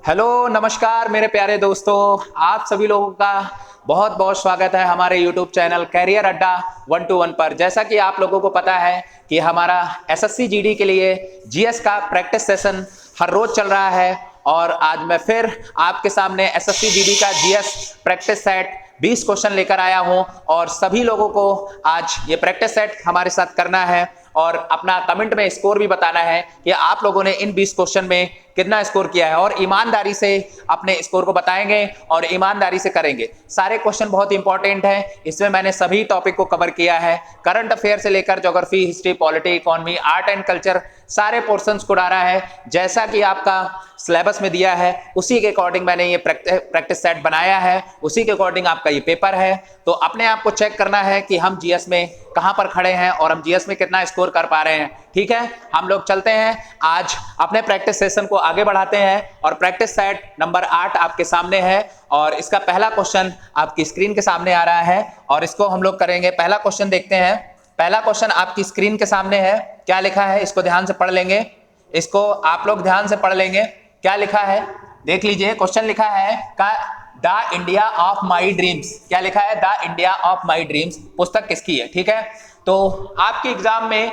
Hello नमस्कार मेरे प्यारे दोस्तों, आप सभी लोगों का बहुत बहुत स्वागत है हमारे यूट्यूब चैनल कैरियर अड्डा 121 पर। जैसा कि आप लोगों को पता है कि हमारा एसएससी जीडी के लिए जीएस का प्रैक्टिस सेशन हर रोज चल रहा है और आज मैं फिर आपके सामने एसएससी जीडी का जीएस प्रैक्टिस सेट 20 क्वेश्चन लेकर आया हूं और सभी लोगों को आज ये प्रैक्टिस सेट हमारे साथ करना है और अपना कमेंट में स्कोर भी बताना है कि आप लोगों ने इन 20 क्वेश्चन में कितना स्कोर किया है और ईमानदारी से अपने स्कोर को बताएंगे और ईमानदारी से करेंगे। सारे क्वेश्चन बहुत इंपॉर्टेंट हैं, इसमें मैंने सभी टॉपिक को कवर किया है, करंट अफेयर से लेकर geography, history, polity, economy, art and culture सारे पोर्शंस को डाला है। जैसा कि आपका सिलेबस में दिया है उसी के अकॉर्डिंग मैंने ये प्रैक्टिस सेट बनाया है, उसी के अकॉर्डिंग आपका ये पेपर है। तो अपने आप को चेक करना है कि हम जीएस में कहां पर खड़े हैं और हम जीएस में कितना स्कोर कर पा रहे हैं। ठीक है, हम लोग चलते हैं आज अपने प्रैक्टिस सेशन को आगे बढ़ाते हैं और प्रैक्टिस सेट नंबर 8 आपके सामने है और इसका पहला क्वेश्चन आपकी स्क्रीन के सामने आ रहा है और इसको हम लोग करेंगे। पहला क्वेश्चन देखते हैं। पहला क्वेश्चन आपकी स्क्रीन के सामने है, क्या लिखा है इसको ध्यान से पढ़ लेंगे, इसको आप लोग ध्यान से पढ़ लेंगे। क्या लिखा है देख लीजिए। क्वेश्चन लिखा है का the India of my dreams. क्या लिखा है? The India of my dreams पुस्तक किसकी है? ठीक है, तो आपके एग्जाम में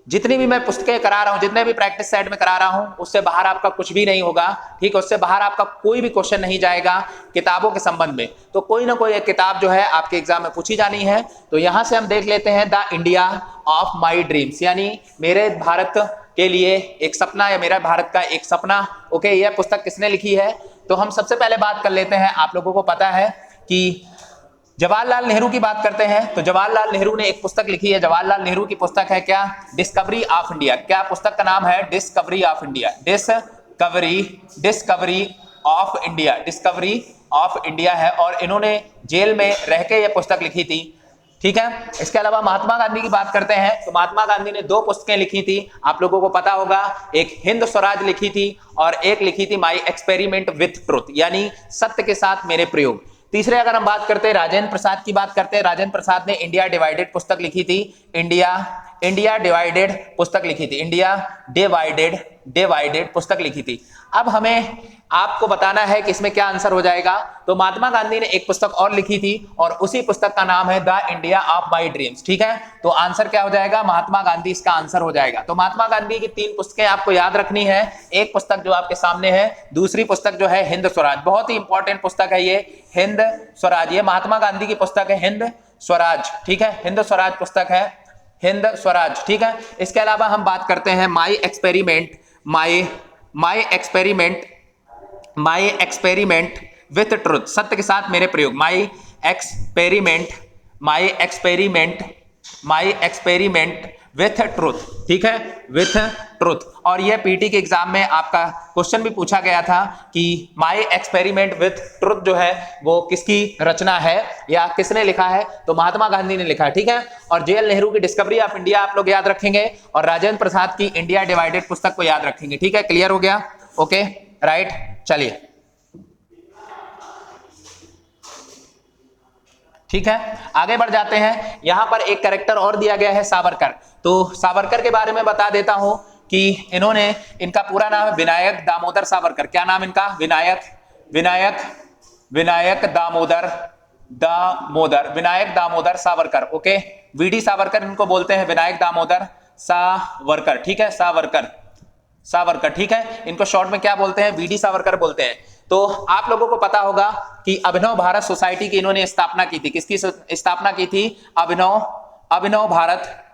जितनी भी मैं पुस्तकें करा रहा हूं, जितने भी प्रैक्टिस सेट में करा रहा हूं, उससे बाहर आपका कुछ भी नहीं होगा। ठीक है, उससे बाहर आपका कोई भी क्वेश्चन नहीं जाएगा किताबों के संबंध में। तो कोई ना कोई एक किताब जो है आपके एग्जाम में पूछी जानी है। तो यहां से हम देख लेते हैं the India of my dreams, यानी मेरे भारत के लिए एक सपना या मेरा भारत का एक सपना। ओके, यह पुस्तक किसने लिखी है? तो हम सबसे पहले बात कर लेते हैं। आप लोगों को पता है कि जवाहरलाल नेहरू की बात करते हैं तो जवाहरलाल नेहरू ने एक पुस्तक लिखी है। जवाहरलाल नेहरू की पुस्तक है क्या? Discovery of India. क्या पुस्तक का नाम है? Discovery of India. Discovery of India, discovery of India है और इन्होंने जेल में रह के यह पुस्तक लिखी थी। ठीक है, इसके अलावा महात्मा गांधी की बात करते हैं तो महात्मा गांधी ने 2 पुस्तकें लिखी थी, आप लोगों को पता होगा। एक हिंद स्वराज लिखी थी और एक लिखी थी माई एक्सपेरिमेंट विथ ट्रुथ, यानी सत्य के साथ मेरे प्रयोग। तीसरे अगर हम बात करते हैं राजेंद्र प्रसाद की बात करते हैं, राजेंद्र प्रसाद ने इंडिया डिवाइडेड पुस्तक लिखी थी। इंडिया डिवाइडेड पुस्तक लिखी थी। इंडिया डिवाइडेड पुस्तक लिखी थी। अब हमें आपको बताना है कि इसमें क्या आंसर हो जाएगा। तो महात्मा गांधी ने एक पुस्तक और लिखी थी और उसी पुस्तक का नाम है the India of my dreams. ठीक है, तो आंसर क्या हो जाएगा? महात्मा गांधी इसका आंसर हो जाएगा। तो महात्मा गांधी की 3 पुस्तकें आपको याद रखनी है। एक पुस्तक जो आपके सामने है, दूसरी पुस्तक जो है हिंद स्वराज, बहुत ही इंपॉर्टेंट पुस्तक है ये हिंद स्वराज। ये महात्मा गांधी की पुस्तक है हिंद स्वराज। ठीक है, हिंद स्वराज पुस्तक है हिंद स्वराज। ठीक है, इसके अलावा हम बात करते हैं माई एक्सपेरिमेंट विथ ट्रुथ, सत्य के साथ मेरे प्रयोग। My experiment with truth. ठीक है, विथ ट्रुथ। और यह पीटी के एग्जाम में आपका क्वेश्चन भी पूछा गया था कि माई एक्सपेरिमेंट विथ ट्रुथ जो है वो किसकी रचना है या किसने लिखा है? तो महात्मा गांधी ने लिखा है। ठीक है, और जेएल नेहरू की डिस्कवरी ऑफ इंडिया आप लोग याद रखेंगे और राजेंद्र प्रसाद की इंडिया डिवाइडेड पुस्तक को याद रखेंगे। ठीक है, क्लियर हो गया? ओके, राइट, चलिए ठीक है, आगे बढ़ जाते हैं। यहां पर एक कैरेक्टर और दिया गया है, सावरकर। तो सावरकर के बारे में बता देता हूं कि इनका पूरा नाम है विनायक दामोदर सावरकर। क्या नाम इनका? विनायक दामोदर सावरकर। ओके, वीडी सावरकर इनको बोलते हैं, विनायक दामोदर सावरकर। ठीक है, सावरकर। ठीक है, इनको शॉर्ट में क्या बोलते हैं? वीडी सावरकर बोलते हैं। तो आप लोगों को पता होगा कि अभिनव भारत सोसाइटी की इन्होंने स्थापना की थी। किसकी स्थापना की थी? अभिनव भारत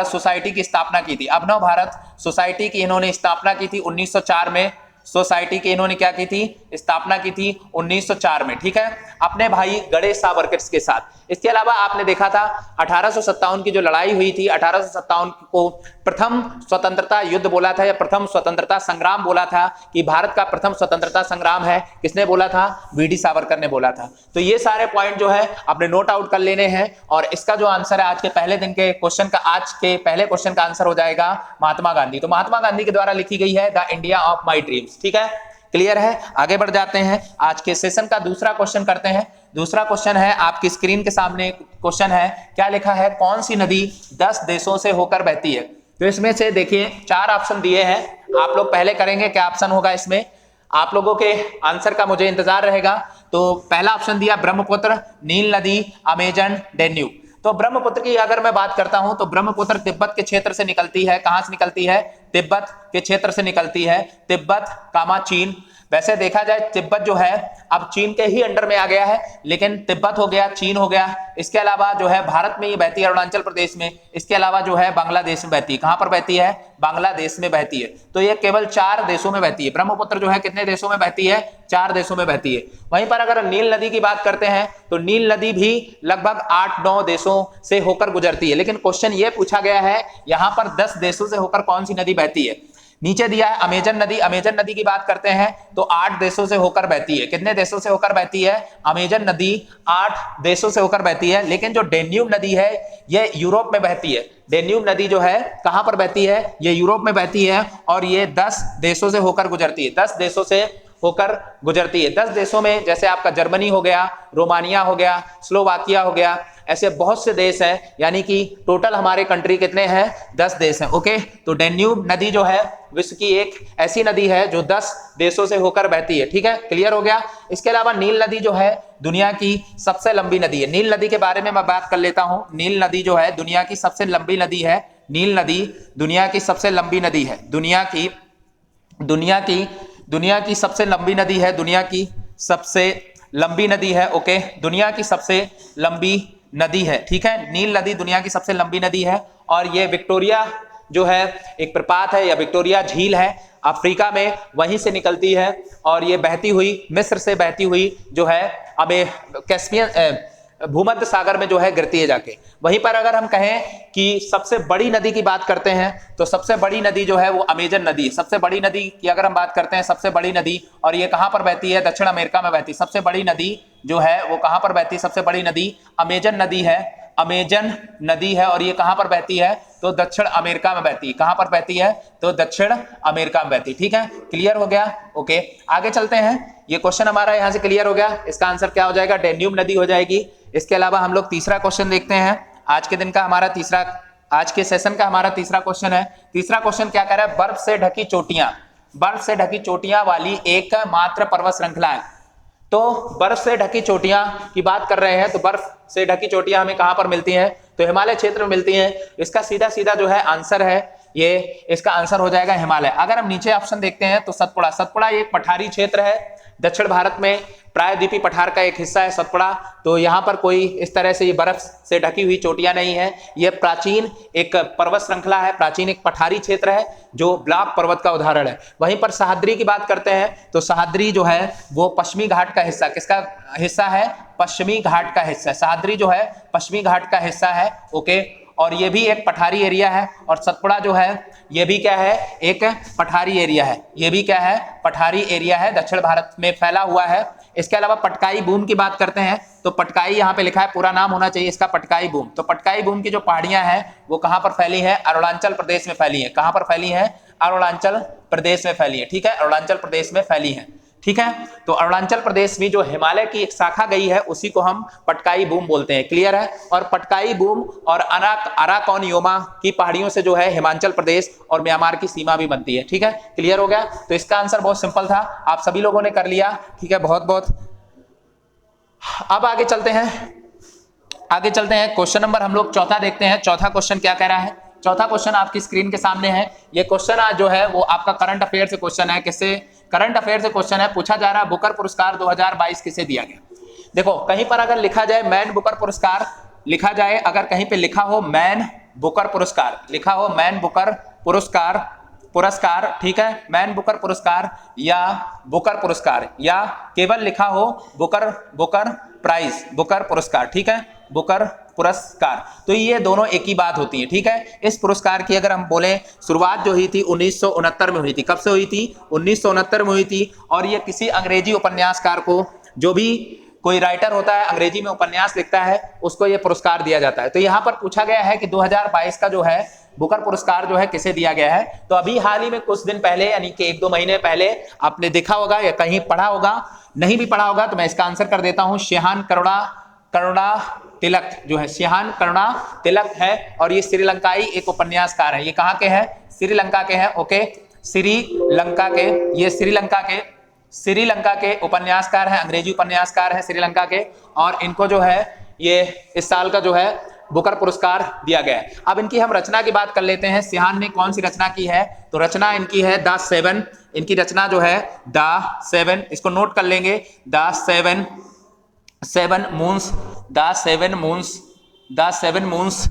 सोसाइटी की स्थापना की थी। अभिनव भारत सोसाइटी की इन्होंने स्थापना की थी 1904 में। सोसाइटी की इन्होंने क्या की थी? स्थापना की थी 1904 में। ठीक है, अपने भाई गणेश सावरकर के साथ। इसके अलावा आपने देखा था 1857 की जो लड़ाई हुई थी, 1857 को प्रथम स्वतंत्रता युद्ध बोला था या प्रथम स्वतंत्रता संग्राम बोला था कि भारत का प्रथम स्वतंत्रता संग्राम है। किसने बोला था? वीडी सावरकर ने बोला था। तो ये सारे पॉइंट जो है आपने नोट आउट कर लेने हैं और इसका जो आंसर है आज के पहले दिन के क्वेश्चन का, आज के पहले क्वेश्चन का आंसर हो जाएगा महात्मा गांधी। तो महात्मा गांधी के द्वारा लिखी गई है the India of my dreams. ठीक है, क्लियर है? आगे बढ़ जाते हैं, आज के सेशन का दूसरा क्वेश्चन करते हैं। दूसरा क्वेश्चन है आपकी स्क्रीन के सामने क्वेश्चन है, क्या लिखा है? कौन सी नदी 10 देशों से होकर बहती है? तो इसमें से देखिए 4 ऑप्शन दिए हैं, आप लोग पहले करेंगे क्या ऑप्शन होगा इसमें, आप लोगों के आंसर का मुझे इंतजार रहेगा। तो पहला ऑप्शन दिया ब्रह्मपुत्र, नील नदी, अमेजन, डेन्यूब। तो ब्रह्मपुत्र की अगर मैं बात करता हूं तो ब्रह्मपुत्र तिब्बत के क्षेत्र से निकलती है। कहां से निकलती है? तिब्बत के क्षेत्र से निकलती है। तिब्बत कामा चीन। वैसे देखा जाए तिब्बत जो है अब चीन के ही अंडर में आ गया है, लेकिन तिब्बत हो गया, चीन हो गया। इसके अलावा जो है भारत में ये बहती है, अरुणाचल प्रदेश में। इसके अलावा जो है बांग्लादेश में बहती है। कहां पर बहती है? बांग्लादेश में बहती है। तो ये केवल 4 देशों में बहती है। ब्रह्मपुत्र जो है कितने देशों में बहती है? 4 देशों में बहती है। वहीं पर अगर नील नदी की बात करते हैं तो नील नदी भी लगभग 8-9 देशों से होकर गुजरती है। लेकिन क्वेश्चन ये पूछा गया है यहां पर 10 देशों से होकर कौन सी नदी बहती है। नीचे दिया है अमेजन नदी। अमेजन नदी की बात करते हैं तो 8 देशों से होकर बहती है। कितने देशों से होकर बहती है? अमेजन नदी 8 देशों से होकर बहती है। लेकिन जो डेन्यूब नदी है ये यूरोप में बहती है। डेन्यूब नदी जो है कहां पर बहती है? ये यूरोप में बहती है और ये 10 देशों से होकर गुजरती है। 10 देशों से होकर गुजरती है। 10 देशों में जैसे आपका जर्मनी हो गया, रोमानिया हो गया, स्लोवाकिया हो गया, ऐसे बहुत से देश हैं। यानी कि टोटल हमारे कंट्री कितने हैं? 10 देश हैं। ओके, तो डेन्यूब नदी जो है विश्व की एक ऐसी नदी है जो 10 देशों से होकर बहती है। ठीक है, क्लियर हो गया। इसके अलावा नील नदी जो है दुनिया की सबसे लंबी नदी है। नील नदी के बारे में मैं बात कर लेता हूं। नील नदी जो है दुनिया की सबसे लंबी नदी है। नील नदी दुनिया की सबसे लंबी नदी है। दुनिया की सबसे लंबी नदी है। दुनिया की सबसे लंबी नदी है। ओके, दुनिया की सबसे लंबी नदी है। ठीक है, नील नदी दुनिया की सबसे लंबी नदी है और ये विक्टोरिया जो है एक प्रपात है या विक्टोरिया झील है, अफ्रीका में वहीं से निकलती है और ये बहती हुई मिस्र से बहती हुई जो है अब कैस्पियन भूमध्य सागर में जो है गिरती है जाके। वहीं पर अगर हम कहें कि सबसे बड़ी नदी की बात करते हैं तो सबसे बड़ी नदी जो है वो अमेजन नदी। सबसे बड़ी नदी की अगर हम बात करते हैं, सबसे बड़ी नदी, और ये कहां पर बहती है? दक्षिण अमेरिका में बहती है। सबसे बड़ी नदी जो है वो कहां पर बहती है? सबसे बड़ी नदी अमेजन नदी है। अमेजन नदी है और ये कहां पर बहती है? तो दक्षिण अमेरिका में बहती है। कहां पर बहती है? तो दक्षिण अमेरिका में बहती है। ठीक है, क्लियर हो गया। ओके, आगे चलते हैं। ये क्वेश्चन हमारा यहां से क्लियर हो गया। इसका आंसर क्या हो जाएगा? डेन्यूब नदी हो जाएगी। इसके अलावा हम लोग तीसरा क्वेश्चन देखते हैं। आज के दिन का हमारा आज के सेशन का हमारा तीसरा क्वेश्चन है। तीसरा क्वेश्चन क्या कह रहा है? बर्फ से ढकी चोटियां वाली एकमात्र पर्वत श्रृंखला है। तो बर्फ से ढकी चोटियां की बात कर रहे हैं, तो बर्फ से ढकी चोटियां हमें कहां पर मिलती हैं? तो हिमालय क्षेत्र में मिलती हैं। इसका सीधा सीधा जो है आंसर है ये, इसका आंसर हो जाएगा हिमालय। अगर हम नीचे ऑप्शन देखते हैं तो सतपुड़ा एक पठारी क्षेत्र है। दक्षिण भारत में प्रायद्वीपीय पठार का एक हिस्सा है सतपुड़ा। तो यहाँ पर कोई इस तरह से ये बर्फ से ढकी हुई चोटियां नहीं है। ये प्राचीन एक पर्वत श्रृंखला है, प्राचीन एक पठारी क्षेत्र है जो ब्लॉक पर्वत का उदाहरण है। वहीं पर सह्याद्री की बात करते हैं तो सह्याद्री जो है वो पश्चिमी घाट का हिस्सा, किसका हिस्सा है? पश्चिमी घाट का हिस्सा। सह्याद्री जो है पश्चिमी घाट का हिस्सा है। ओके, और ये भी एक पठारी एरिया है। और सतपुड़ा जो है ये भी क्या है? एक पठारी एरिया है। ये भी क्या है? पठारी एरिया है, दक्षिण भारत में फैला हुआ है। इसके अलावा पटकाई बूम की बात करते हैं तो पटकाई यहाँ पे लिखा है, पूरा नाम होना चाहिए इसका पटकाई बूम। तो पटकाई बूम की जो पहाड़ियां हैं वो कहां पर फैली हैं? अरुणाचल प्रदेश में फैली है। कहां पर फैली है? अरुणाचल प्रदेश में फैली है। ठीक है, अरुणाचल प्रदेश में फैली है। ठीक है, तो अरुणाचल प्रदेश में जो हिमालय की एक शाखा गई है उसी को हम पटकाई बूम बोलते हैं। क्लियर है। और पटकाई बूम और अराकोनियोमा की पहाड़ियों से जो है हिमाचल प्रदेश और म्यांमार की सीमा भी बनती है। ठीक है, क्लियर हो गया। तो इसका आंसर बहुत सिंपल था, आप सभी लोगों ने कर लिया। ठीक है, बहुत बहुत। अब आगे चलते हैं क्वेश्चन नंबर हम लोग चौथा देखते हैं। चौथा क्वेश्चन क्या कह रहा है? चौथा क्वेश्चन आपकी स्क्रीन के सामने है। ये क्वेश्चन आज जो है वो आपका करंट अफेयर से क्वेश्चन है। किससे? करंट अफेयर से क्वेश्चन है। पूछा जा रहा है बुकर पुरस्कार 2022 किसे दिया गया? देखो, कहीं पर अगर लिखा जाए मैन बुकर पुरस्कार, लिखा जाए अगर कहीं पे लिखा हो मैन बुकर पुरस्कार, लिखा हो मैन बुकर पुरस्कार, ठीक है, मैन बुकर पुरस्कार या बुकर पुरस्कार, या केवल लिखा हो बुकर प्राइज, बुकर पुरस्कार, ठीक है, बुकर पुरस्कार, तो ये दोनों एक ही बात होती है। ठीक है, इस पुरस्कार की अगर हम बोलें शुरुआत जो हुई थी 1969 में हुई थी। कब से हुई थी? 1969 में हुई थी। और ये किसी अंग्रेजी उपन्यासकार को, जो भी कोई राइटर होता है अंग्रेजी में उपन्यास लिखता है, उसको ये पुरस्कार दिया जाता है। तो यहाँ पर पूछा गया है कि 2022 का जो है बुकर पुरस्कार जो है किसे दिया गया है? तो अभी हाल ही में कुछ दिन पहले, यानी कि 1-2 महीने पहले आपने देखा होगा या कहीं पढ़ा होगा, नहीं भी पढ़ा होगा तो मैं इसका आंसर कर देता हूं। शेहान तिलक जो है, सिहान करुणा तिलक है और ये श्रीलंकाई एक उपन्यासकार है। ये कहाँ के हैं? श्रीलंका के हैं। ओके, श्रीलंका के, ये श्रीलंका के उपन्यासकार हैं, अंग्रेजी उपन्यासकार हैं श्रीलंका के, और इनको जो है ये इस साल का जो है बुकर पुरस्कार दिया गया है। अब इनकी हम रचना की बात कर लेते हैं। सिहान ने कौन सी रचना की है? तो रचना इनकी है द सेवन। इनकी रचना जो है द सेवन, इसको नोट कर लेंगे, the seven moons, the seven moons, the seven moons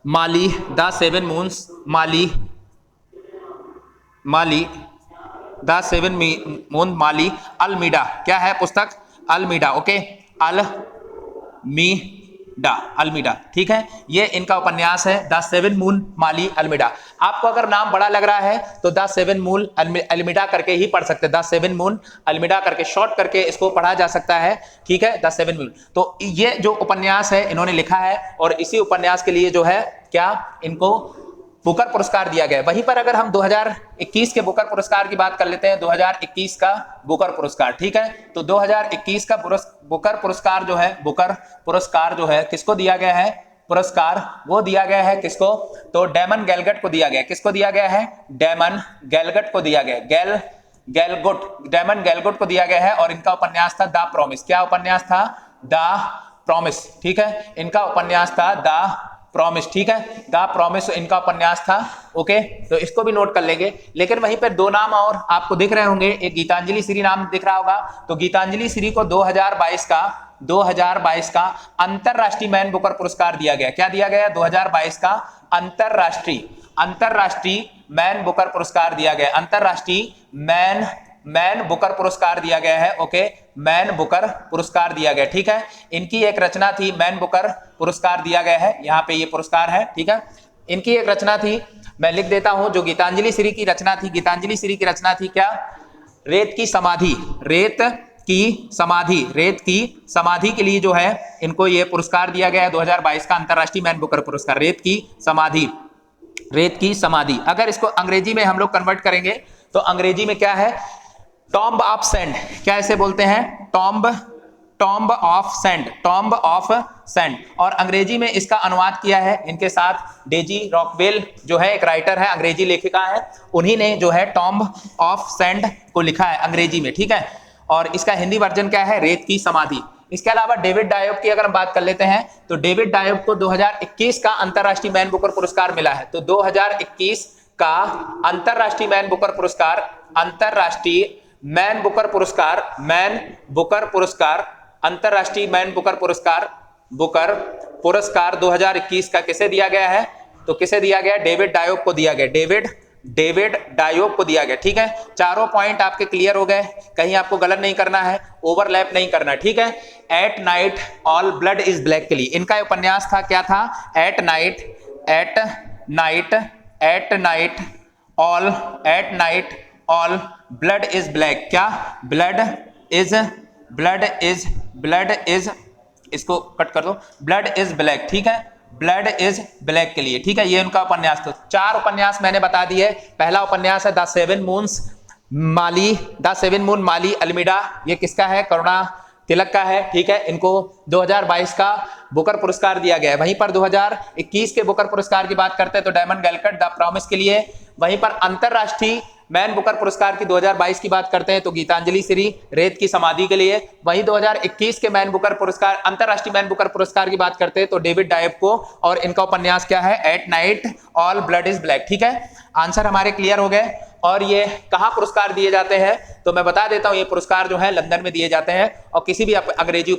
Mali, the seven moons Mali, Mali, the seven moon Mali, Almeida. क्या है पुस्तक? अल्मीडा। ओके, अल्मीडा, ठीक है, ये इनका उपन्यास है the seven moon Mali Almeida. आपको अगर नाम बड़ा लग रहा है तो द सेवन मून अल्मीडा करके ही पढ़ सकते हैं, द सेवन मून अल्मीडा करके शॉर्ट करके इसको पढ़ा जा सकता है, ठीक है, द सेवन मून। तो ये जो उपन्यास है इन्होंने लिखा है और इसी उपन्यास के लिए जो है क्या इनको बुकर पुरस्कार दिया गया है। वहीं पर अगर हम 2021 के बुकर पुरस्कार की बात कर लेते हैं, 2021 का बुकर पुरस्कार, ठीक है, तो 2021 का बुकर पुरस्कार जो है, बुकर पुरस्कार जो है किसको दिया गया है? पुरस्कार वो दिया गया है किसको? तो डेमन गैलगट को दिया गया। किसको दिया गया है? डेमन गैलगट को दिया गया, डेमन गैलगट को दिया गया है और इनका उपन्यास था द प्रॉमिस। क्या उपन्यास था? द प्रॉमिस, ठीक है, इनका उपन्यास था द प्रॉमिस, ठीक है, द प्रॉमिस इनका उपन्यास था। ओके, तो इसको भी नोट कर लेंगे। लेकिन वहीं पर दो नाम और आपको दिख रहे होंगे, एक गीतांजलि श्री नाम दिख रहा होगा, तो गीतांजलि श्री को 2022 का अंतरराष्ट्रीय मैन बुकर पुरस्कार दिया गया। क्या दिया गया? 2022 का अंतरराष्ट्रीय मैन बुकर पुरस्कार दिया गया, अंतरराष्ट्रीय मैन बुकर पुरस्कार दिया गया है। ओके, मैन बुकर पुरस्कार दिया गया, ठीक है। इनकी एक रचना थी, मैन बुकर पुरस्कार दिया गया है, यहाँ पे ये पुरस्कार है, ठीक है। इनकी एक रचना थी, मैं लिख देता हूं, जो गीतांजलि श्री की रचना थी, गीतांजलि श्री की रचना थी क्या? रेत की समाधि, रेत की समाधि के लिए जो है इनको ये पुरस्कार दिया गया है 2022 का अंतरराष्ट्रीय मैन बुकर पुरस्कार, रेत की समाधि। अगर इसको अंग्रेजी में हम लोग कन्वर्ट करेंगे तो अंग्रेजी में क्या है? Tomb of sand. क्या इसे बोलते हैं? Tomb of sand. और अंग्रेजी में इसका अनुवाद किया है इनके साथ डेजी रॉकवेल जो है एक राइटर है, अंग्रेजी लेखिका है, उन्हीं ने जो है टॉम्ब ऑफ सैंड को लिखा है अंग्रेजी में, ठीक है। और इसका हिंदी वर्जन क्या है? रेत की समाधि। इसके अलावा डेविड डायोब की अगर हम बात कर लेते हैं तो डेविड डायोब को 2021 का अंतरराष्ट्रीय मैन बुकर पुरस्कार मिला है। तो 2021 का अंतरराष्ट्रीय मैन बुकर पुरस्कार, अंतरराष्ट्रीय मैन बुकर पुरस्कार 2021 का किसे दिया गया है? तो किसे दिया गया? डेविड डायोब को दिया गया, डेविड डायोब को दिया गया, ठीक है। चारों पॉइंट आपके क्लियर हो गए, कहीं आपको गलत नहीं करना है, ओवरलैप नहीं करना है, ठीक है। At night all blood is black के लिए इनका उपन्यास था, क्या था? At night all blood is black. क्या? ब्लड इज, इसको कट कर दो, ब्लड इज ब्लैक, ठीक है, ब्लड इज ब्लैक के लिए, ठीक है। ये उनका उपन्यास था। 4 उपन्यास मैंने बता दिए। पहला उपन्यास है the seven moon Mali Almeida. ये किसका है? करुणा तिलक का है, ठीक है। इनको 2022 का बुकर पुरस्कार दिया गया है। वहीं पर 2021 के बुकर पुरस्कार की बात करते हैं तो डायमंड गैलगट द प्रॉमिस के लिए। वहीं पर अंतरराष्ट्रीय मैन बुकर पुरस्कार की 2022 की बात करते हैं तो गीतांजलि श्री रेत की समाधि के लिए। वहीं 2021 के मैन बुकर पुरस्कार, अंतरराष्ट्रीय मैन बुकर पुरस्कार की बात करते हैं तो डेविड डायोब को, और इनका उपन्यास क्या है? At night all blood is black, ठीक है। आंसर हमारे क्लियर हो गए। और ये कहाँ पुरस्कार दिए जाते हैं तो मैं बता देता हूं, ये पुरस्कार जो है लंदन में दिए जाते हैं और किसी भी अंग्रेजी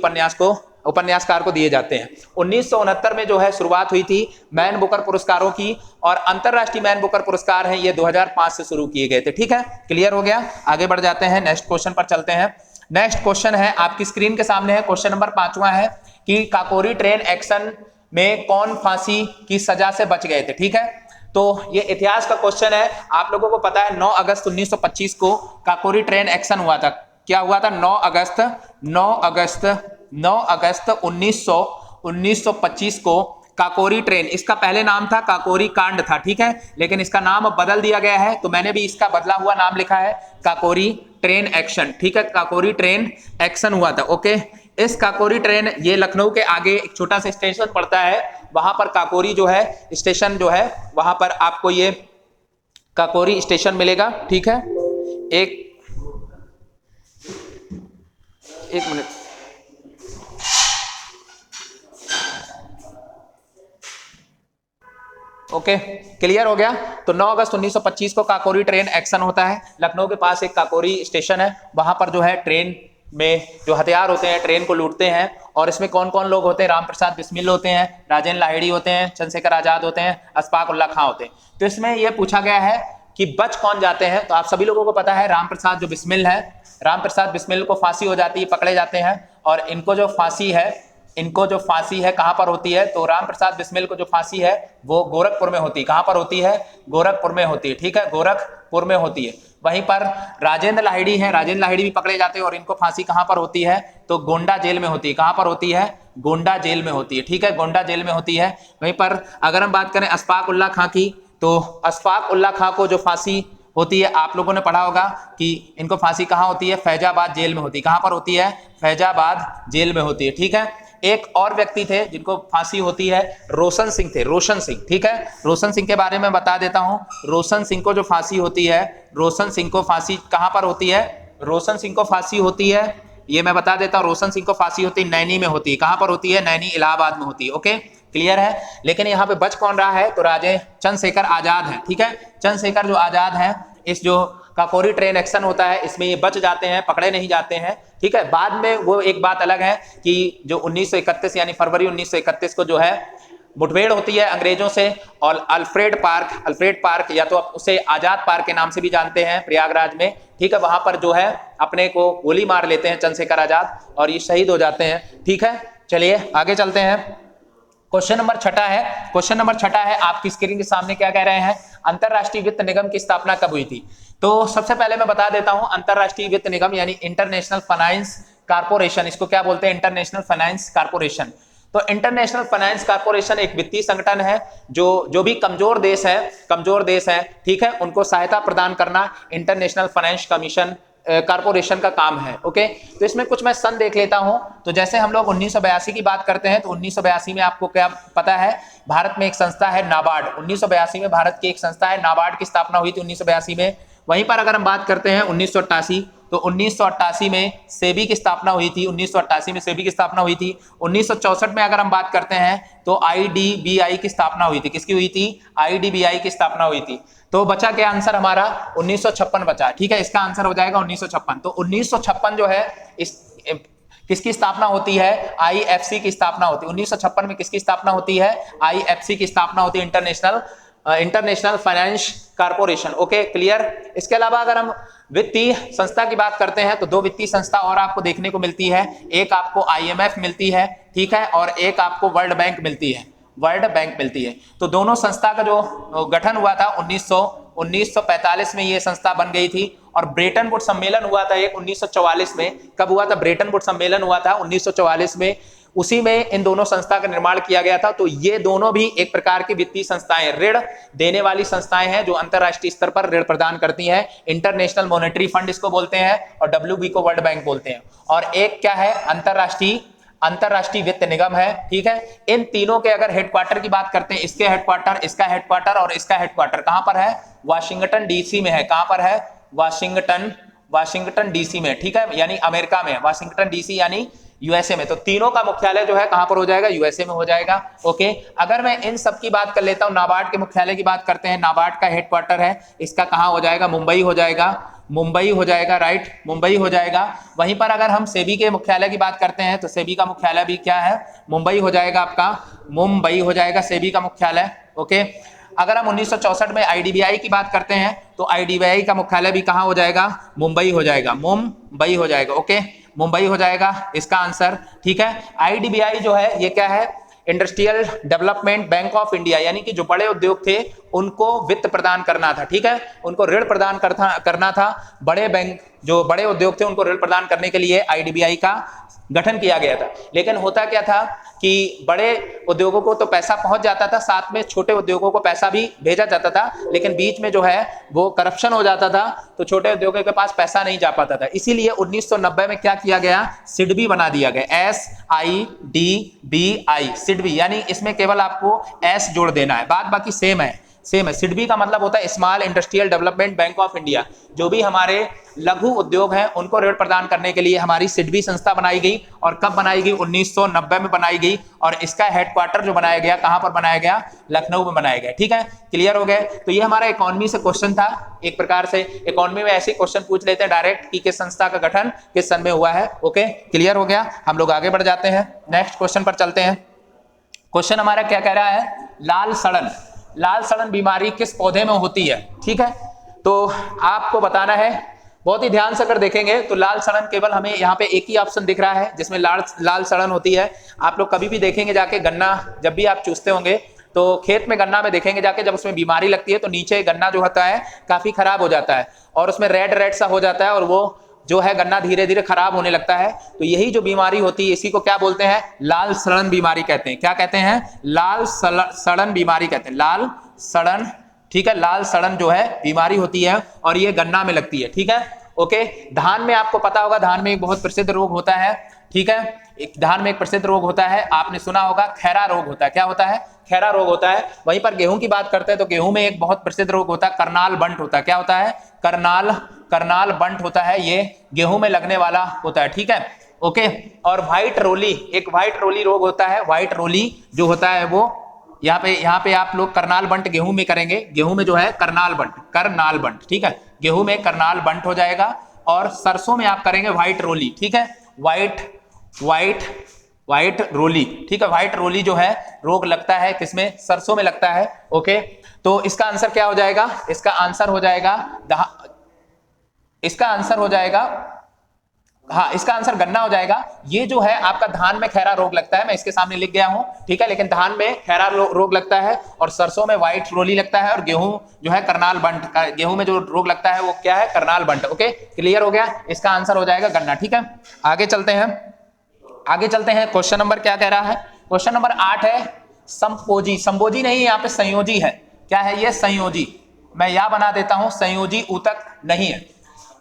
उपन्यासकार को दिए जाते हैं। 1969 में जो है शुरुआत हुई थी मैन बुकर पुरस्कारों की, और अंतरराष्ट्रीय मैन बुकर पुरस्कार है ये 2005 से शुरू किए गए थे, ठीक है। क्लियर हो गया। आगे बढ़ जाते हैं, नेक्स्ट क्वेश्चन पर चलते हैं। नेक्स्ट क्वेश्चन है आपकी स्क्रीन के सामने है, क्वेश्चन नंबर 5वां है कि काकोरी ट्रेन एक्शन में कौन फांसी की सजा से बच गए थे, ठीक है। तो ये इतिहास का क्वेश्चन है। आप लोगों को पता है 9 अगस्त 1925 को काकोरी ट्रेन एक्शन हुआ था। क्या हुआ था? 9 अगस्त 1925 को काकोरी ट्रेन, इसका पहले नाम था काकोरी कांड था, ठीक है, लेकिन इसका नाम अब बदल दिया गया है, तो मैंने भी इसका बदला हुआ नाम लिखा है काकोरी ट्रेन एक्शन, ठीक है। काकोरी ट्रेन एक्शन हुआ था। ओके, इस काकोरी ट्रेन, ये लखनऊ के आगे एक छोटा सा स्टेशन पड़ता है, वहां पर काकोरी जो है स्टेशन जो है, वहां पर आपको ये काकोरी स्टेशन मिलेगा। ठीक है, एक मिनट, ओके क्लियर हो गया। तो 9 अगस्त 1925 को काकोरी ट्रेन एक्शन होता है। लखनऊ के पास एक काकोरी स्टेशन है, वहां पर जो है ट्रेन में जो हथियार होते हैं ट्रेन को लूटते हैं। और इसमें कौन कौन लोग होते हैं? राम प्रसाद बिस्मिल होते हैं, राजेंद्र लाहिड़ी होते हैं, चंद्रशेखर आजाद होते हैं, अशफाक उल्लाह खां होते हैं। तो इसमें यह पूछा गया है कि बच कौन जाते हैं। तो आप सभी लोगों को पता है राम प्रसाद जो बिस्मिल है, राम प्रसाद बिस्मिल को फांसी हो जाती है, पकड़े जाते हैं। और इनको जो फांसी है कहां पर होती है? तो राम प्रसाद बिस्मिल को जो फांसी है वो गोरखपुर में होती है। कहां पर होती है? गोरखपुर में होती है। ठीक है, गोरखपुर में होती है। वहीं पर राजेंद्र लाहिड़ी हैं, राजेंद्र लाहिड़ी भी पकड़े जाते हैं और इनको फांसी कहां पर होती है? तो गोंडा जेल में होती है। कहां पर होती है? गोंडा जेल में होती है। ठीक है, गोंडा जेल में होती है। वहीं पर अगर हम बात करें अशफाक उल्लाह खां की, तो अशफाक उल्लाह खां को जो फांसी होती है, आप लोगों ने पढ़ा होगा कि इनको फांसी कहां होती है? फैजाबाद जेल में होती है। कहां पर होती है? फैजाबाद जेल में होती है। ठीक है, एक और व्यक्ति थे जिनको फांसी होती है, रोशन सिंह थे, रोशन सिंह। ठीक है, रोशन सिंह के बारे में बता देता हूं। रोशन सिंह को जो फांसी होती है, रोशन सिंह को फांसी कहां पर होती है? रोशन सिंह को फांसी होती है, ये मैं बता देता हूं, रोशन सिंह को फांसी होती है नैनी में होती है। कहां पर होती है? नैनी, इलाहाबाद में होती है। ओके क्लियर है। लेकिन यहाँ पे बच कौन रहा है? तो राजे चंद्रशेखर आजाद है। ठीक है, चंद्रशेखर जो आजाद है, इस जो काकोरी ट्रेन एक्शन होता है इसमें ये बच जाते हैं, पकड़े नहीं जाते हैं। ठीक है, बाद में वो एक बात अलग है कि जो 1931 यानी फरवरी 1931 को जो है मुठभेड़ होती है अंग्रेजों से, और अल्फ्रेड पार्क या तो उसे आजाद पार्क के नाम से भी जानते हैं प्रयागराज में। ठीक है, वहां पर जो है अपने को गोली मार लेते हैं चंद्रशेखर आजाद और ये शहीद हो जाते हैं। ठीक है, चलिए आगे चलते हैं। क्वेश्चन नंबर छठा है, आपकी स्क्रीन के सामने क्या कह रहे हैं? अंतरराष्ट्रीय वित्त निगम की स्थापना कब हुई थी? तो सबसे पहले मैं बता देता हूं, अंतरराष्ट्रीय वित्त निगम यानी इंटरनेशनल फाइनेंस कारपोरेशन, इसको क्या बोलते हैं? International finance corporation. तो इंटरनेशनल फाइनेंस कारपोरेशन एक वित्तीय संगठन है जो भी कमजोर देश है, ठीक है, उनको सहायता प्रदान करना इंटरनेशनल फाइनेंस कमीशन कारपोरेशन का काम है। ओके, तो इसमें कुछ मैं सन देख लेता हूं। तो जैसे हम लोग 1982 की बात करते हैं, तो 1982 में आपको क्या पता है? भारत में एक संस्था है नाबार्ड। 1982 में भारत की एक संस्था है नाबार्ड की स्थापना हुई थी 1982 में। वहीं पर अगर हम बात करते हैं 1988, तो 1988 में सेबी की स्थापना हुई थी। 1988 में सेबी की स्थापना हुई थी। 1964 में अगर हम बात करते हैं तो आईडीबीआई की स्थापना हुई थी। किसकी हुई थी? आईडीबीआई की स्थापना हुई थी। तो बचा क्या आंसर हमारा? 1956 बचा। ठीक है, इसका आंसर हो जाएगा 1956। तो 1956 जो है इस किसकी स्थापना होती है? आईएफसी की स्थापना होती है। 1956 में किसकी स्थापना होती है? आईएफसी की स्थापना होती है, international finance corporation. Okay clear. इसके अलावा अगर हम वित्तीय संस्था की बात करते हैं तो दो वित्तीय संस्था और आपको देखने को मिलती है। एक आपको आईएमएफ मिलती है, ठीक है, और एक आपको वर्ल्ड बैंक मिलती है। तो दोनों संस्था का जो गठन हुआ था 1945 में ये संस्था बन गई थी। और ब्रेटन वुड सम्मेलन हुआ था एक 1944 में। कब हुआ था? ब्रेटन वुड सम्मेलन हुआ था 1944 में। उसी में इन दोनों संस्था का निर्माण किया गया था। तो ये दोनों भी एक प्रकार की वित्तीय संस्थाएं, ऋण देने वाली संस्थाएं हैं जो अंतरराष्ट्रीय स्तर पर ऋण प्रदान करती हैं। इंटरनेशनल मॉनेटरी फंड इसको बोलते हैं और डब्ल्यूबी को वर्ल्ड बैंक बोलते हैं। और एक क्या है? अंतरराष्ट्रीय वित्त निगम है। ठीक है, इन तीनों के अगर हेडक्वार्टर की बात करते हैं, इसके हेडक्वार्टर, इसका हेडक्वार्टर और इसका हेडक्वार्टर कहां पर है? वाशिंगटन डीसी में है। कहां पर है? वाशिंगटन डीसी में। ठीक है, यानी अमेरिका में, वाशिंगटन डीसी यानी यूएसए में। तो तीनों का मुख्यालय जो है कहां पर हो जाएगा? यूएसए में हो जाएगा। ओके, अगर मैं इन सब की बात कर लेता हूं, नाबार्ड के मुख्यालय की बात करते हैं। नाबार्ड का हेडक्वार्टर है, इसका कहां हो जाएगा? मुंबई हो जाएगा, राइट, मुंबई हो जाएगा। वहीं पर अगर हम सेबी के मुख्यालय की बात करते हैं तो सेबी का मुख्यालय भी क्या है? मुंबई हो जाएगा, आपका मुंबई हो जाएगा सेबी का मुख्यालय। ओके, अगर हम 1964 में आईडीबीआई की बात करते हैं तो आईडीबीआई का मुख्यालय भी कहां हो जाएगा? मुंबई हो जाएगा, मुंबई हो जाएगा। ओके, मुंबई हो जाएगा इसका आंसर। ठीक है, आईडीबीआई जो है ये क्या है? Industrial development bank of India, यानी कि जो बड़े उद्योग थे उनको वित्त प्रदान करना था, ठीक है, उनको ऋण प्रदान करना था। बड़े बैंक जो बड़े उद्योग थे उनको ऋण प्रदान करने के लिए आईडीबीआई का गठन किया गया था। लेकिन होता क्या था कि बड़े उद्योगों को तो पैसा पहुंच जाता था, साथ में छोटे उद्योगों को पैसा भी भेजा जाता था, लेकिन बीच में जो है वो करप्शन हो जाता था, तो छोटे उद्योगों के पास पैसा नहीं जा पाता था। इसीलिए 1990 में क्या किया गया, सिडबी बना दिया गया, SIDBI, सिडबी, यानी इसमें केवल आपको एस जोड़ देना है, बाद बाकी सेम है। सिडबी का मतलब होता है small industrial development bank of India. जो भी हमारे लघु उद्योग हैं उनको ऋण प्रदान करने के लिए हमारी सिडबी संस्था बनाई गई। और कब बनाई गई, 1990 में बनाई गई। और इसका हेडक्वार्टर जो बनाया गया, कहां पर बनाया गया, लखनऊ में बनाया गया, ठीक है, क्लियर हो गए। तो ये हमारा इकोनॉमी से क्वेश्चन था। एक प्रकार से इकोनॉमी में ऐसे क्वेश्चन पूछ लेते हैं डायरेक्ट कि किस संस्था का गठन किस सन में हुआ है। ओके, क्लियर हो गया। हम लोग आगे बढ़ जाते हैं, नेक्स्ट क्वेश्चन पर चलते हैं। क्वेश्चन हमारा क्या कह रहा है, लाल सड़न बीमारी किस पौधे में होती है, ठीक है। तो आपको बताना है, बहुत ही ध्यान से अगर देखेंगे तो लाल सड़न केवल हमें यहाँ पे एक ही ऑप्शन दिख रहा है जिसमें लाल सड़न होती है। आप लोग कभी भी देखेंगे जाके गन्ना, जब भी आप चूसते होंगे तो खेत में गन्ना में देखेंगे जाके, जब उसमें बीमारी लगती है तो नीचे गन्ना जो होता है काफी खराब हो जाता है और उसमें रेड सा हो जाता है और वो जो है गन्ना धीरे धीरे खराब होने लगता है। तो यही जो बीमारी होती है इसी को क्या बोलते हैं, लाल सड़न बीमारी कहते हैं। क्या कहते हैं, लाल सड़न बीमारी कहते हैं, लाल सड़न, ठीक है। लाल सड़न जो है बीमारी होती है और ये गन्ना में लगती है, ठीक है। ओके, धान में आपको पता होगा, धान में एक बहुत प्रसिद्ध रोग होता है, ठीक है। एक धान में एक प्रसिद्ध रोग होता है, आपने सुना होगा, खैरा रोग होता है। क्या होता है, खैरा रोग होता है। वहीं पर गेहूं की बात करते हैं तो गेहूं में एक बहुत प्रसिद्ध रोग होता है, करनाल बंट होता है। क्या होता है, करनाल बंट होता है, ये गेहूं में लगने वाला होता है, ठीक है। ओके, और व्हाइट रोली रोग होता है। व्हाइट रोली जो होता है वो यहाँ पे आप लोग करनाल बंट गेहूं में करेंगे, गेहूं में जो है करनाल बंट, ठीक है, गेहूं में करनाल बंट हो जाएगा। और सरसों में आप करेंगे व्हाइट रोली, ठीक है, व्हाइट रोली, ठीक है। व्हाइट रोली जो है रोग लगता है किसमें, सरसों में लगता है। ओके, तो इसका आंसर क्या हो जाएगा, इसका आंसर हो जाएगा हाँ, इसका आंसर गन्ना हो जाएगा। ये जो है आपका धान में खैरा रोग लगता है, मैं इसके सामने लिख गया हूं, ठीक है, लेकिन धान में खैरा रोग लगता है और सरसों में व्हाइट रोली लगता है और गेहूं जो है करनाल बंट, गेहूं में जो रोग लगता है वो क्या है, करनाल बंट। ओके, क्लियर हो गया, इसका आंसर हो जाएगा गन्ना, ठीक है। आगे चलते हैं, क्वेश्चन नंबर क्या कह रहा है, क्वेश्चन नंबर 8 है, संबोजी नहीं, यहाँ पे संयोजी है। क्या है ये, संयोजी, मैं या बना देता हूं, संयोजी ऊतक नहीं है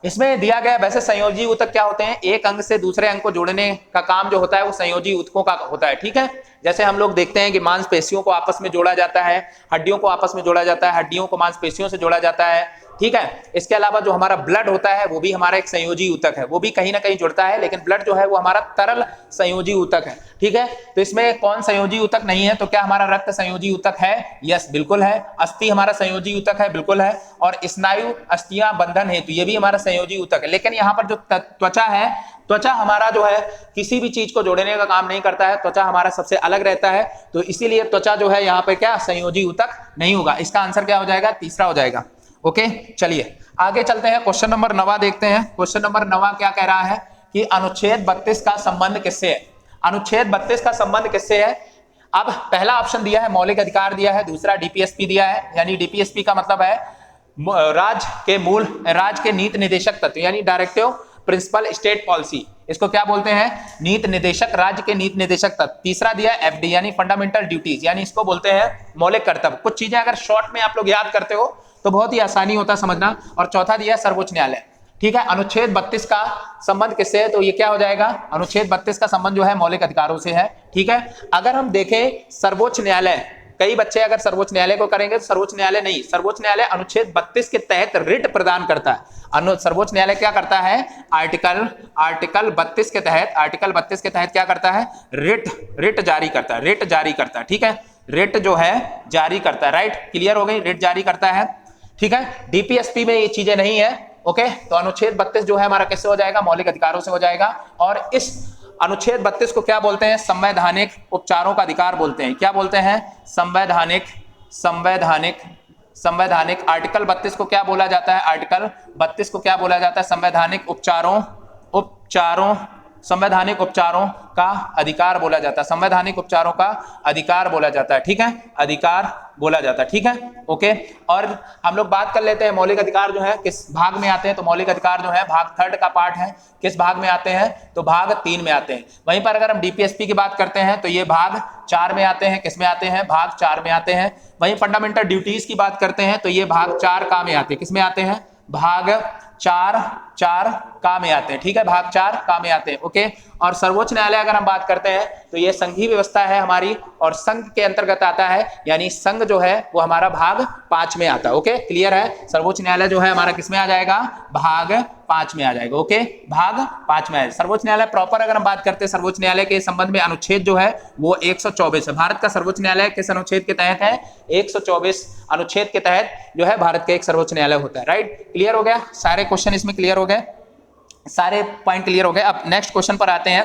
इसमें दिया गया। वैसे संयोजी ऊतक क्या होते हैं, एक अंग से दूसरे अंग को जोड़ने का काम जो होता है वो संयोजी ऊतकों का होता है, ठीक है। जैसे हम लोग देखते हैं कि मांसपेशियों को आपस में जोड़ा जाता है, हड्डियों को आपस में जोड़ा जाता है, हड्डियों को मांसपेशियों से जोड़ा जाता है, ठीक है। इसके अलावा जो हमारा ब्लड होता है वो भी हमारा एक संयोजी ऊतक है, वो भी कहीं ना कहीं जुड़ता है, लेकिन ब्लड जो है वो हमारा तरल संयोजी ऊतक है, ठीक है। तो इसमें कौन संयोजी ऊतक नहीं है, तो क्या हमारा रक्त संयोजी ऊतक है, यस बिल्कुल है। अस्थि हमारा संयोजी ऊतक है, बिल्कुल है। और स्नायु अस्थियां बंधन हेतु ये भी हमारा संयोजी ऊतक है। लेकिन यहाँ पर जो त्वचा है, त्वचा हमारा जो है किसी भी चीज को जोड़ने का काम नहीं करता है, त्वचा हमारा सबसे अलग रहता है, तो इसीलिए त्वचा जो है यहाँ पे क्या संयोजी ऊतक नहीं होगा। इसका आंसर क्या हो जाएगा, तीसरा हो जाएगा। ओके, चलिए आगे चलते हैं, क्वेश्चन नंबर 9 देखते हैं। क्वेश्चन नंबर 9 क्या कह रहा है कि अनुच्छेद 32 का संबंध किससे है, अनुच्छेद 32 का संबंध किससे है। अब पहला ऑप्शन दिया है मौलिक अधिकार दिया है, दूसरा डीपीएसपी दिया है, यानी डीपीएसपी का मतलब है राज्य के नीति निदेशक तत्व, यानी डायरेक्टिव प्रिंसिपल स्टेट पॉलिसी, इसको क्या बोलते हैं, नीति निदेशक, राज्य के नीति निदेशक तत्व। तीसरा दिया है एफडी यानी फंडामेंटल ड्यूटीज, यानी इसको बोलते हैं मौलिक कर्तव्य। कुछ चीजें अगर शॉर्ट में आप लोग याद करते हो तो बहुत ही आसानी होता है समझना। और चौथा दिया है सर्वोच्च न्यायालय, ठीक है। अनुच्छेद 32 का संबंध किससे है, तो ये क्या हो जाएगा, अनुच्छेद 32 का संबंध जो है मौलिक अधिकारों से है, ठीक है। अगर हम देखें सर्वोच्च न्यायालय, कई बच्चे अगर सर्वोच्च न्यायालय को करेंगे तो सर्वोच्च न्यायालय नहीं, सर्वोच्च न्यायालय अनुच्छेद 32 के तहत रिट प्रदान करता है। सर्वोच्च न्यायालय क्या करता है, आर्टिकल 32 के तहत क्या करता है, रिट जारी करता है, ठीक है। रिट जो है जारी करता है, राइट, क्लियर हो गई, रिट जारी करता है, ठीक है। डीपीएसपी में ये चीजें नहीं है, ओके। तो अनुच्छेद 32 जो है हमारा किससे हो जाएगा, मौलिक अधिकारों से हो जाएगा। और इस अनुच्छेद 32 को क्या बोलते हैं, संवैधानिक उपचारों का अधिकार बोलते हैं। क्या बोलते हैं, संवैधानिक आर्टिकल 32 को क्या बोला जाता है, आर्टिकल 32 को क्या बोला जाता है, संवैधानिक उपचारों संवैधानिक उपचारों का अधिकार बोला जाता है, संवैधानिक उपचारों का अधिकार बोला जाता है, ठीक है, अधिकार बोला जाता है, ठीक है, ओके। और हम लोग बात कर लेते हैं मौलिक अधिकार जो है किस भाग में आते हैं, तो मौलिक अधिकार जो है भाग 3 का पार्ट है, किस भाग में आते हैं, तो भाग 3 में आते हैं। वहीं पर अगर हम डीपीएसपी की बात करते हैं तो ये भाग 4 में आते हैं, किस में आते हैं, भाग 4 में आते हैं। वहीं फंडामेंटल ड्यूटीज की बात करते हैं तो ये भाग 4 का में आते हैं, किस में आते हैं, भाग 4 का में आते हैं, ठीक है, भाग 4 का में आते हैं, ओके। और सर्वोच्च न्यायालय अगर हम बात करते हैं तो ये संघीय व्यवस्था है हमारी और संघ के अंतर्गत आता है, यानी संघ जो है वो हमारा भाग 5 में आता है, ओके, क्लियर है। सर्वोच्च न्यायालय जो है हमारा किस में आ जाएगा, भाग 5 में आ जाएगा, ओके, भाग 5 में आएगा। सर्वोच्च न्यायालय प्रॉपर अगर हम बात करते हैं सर्वोच्च न्यायालय के संबंध में अनुच्छेद जो है वो 124 है। भारत का सर्वोच्च न्यायालय किस अनुच्छेद के तहत है, 124 अनुच्छेद के तहत जो है भारत का एक सर्वोच्च न्यायालय होता है, राइट। क्लियर हो गया, सारे क्वेश्चन इसमें क्लियर हो गए, सारे पॉइंट क्लियर हो गए। अब नेक्स्ट क्वेश्चन पर आते हैं।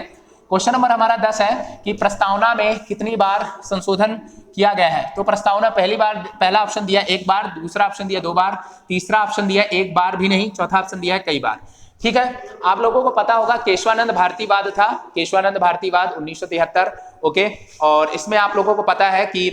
क्वेश्चन नंबर हमारा 10 है कि प्रस्तावना में कितनी बार संशोधन किया गया है, तो प्रस्तावना पहला ऑप्शन दिया 1 बार, दूसरा ऑप्शन दिया 2 बार, तीसरा ऑप्शन दिया 1 बार भी नहीं, चौथा ऑप्शन दिया है कई बार, ठीक है। आप लोगों को पता होगा केशवानंद भारतीवाद था, केशवानंद भारतीवाद 1973, ओके। और इसमें आप लोगों को पता है कि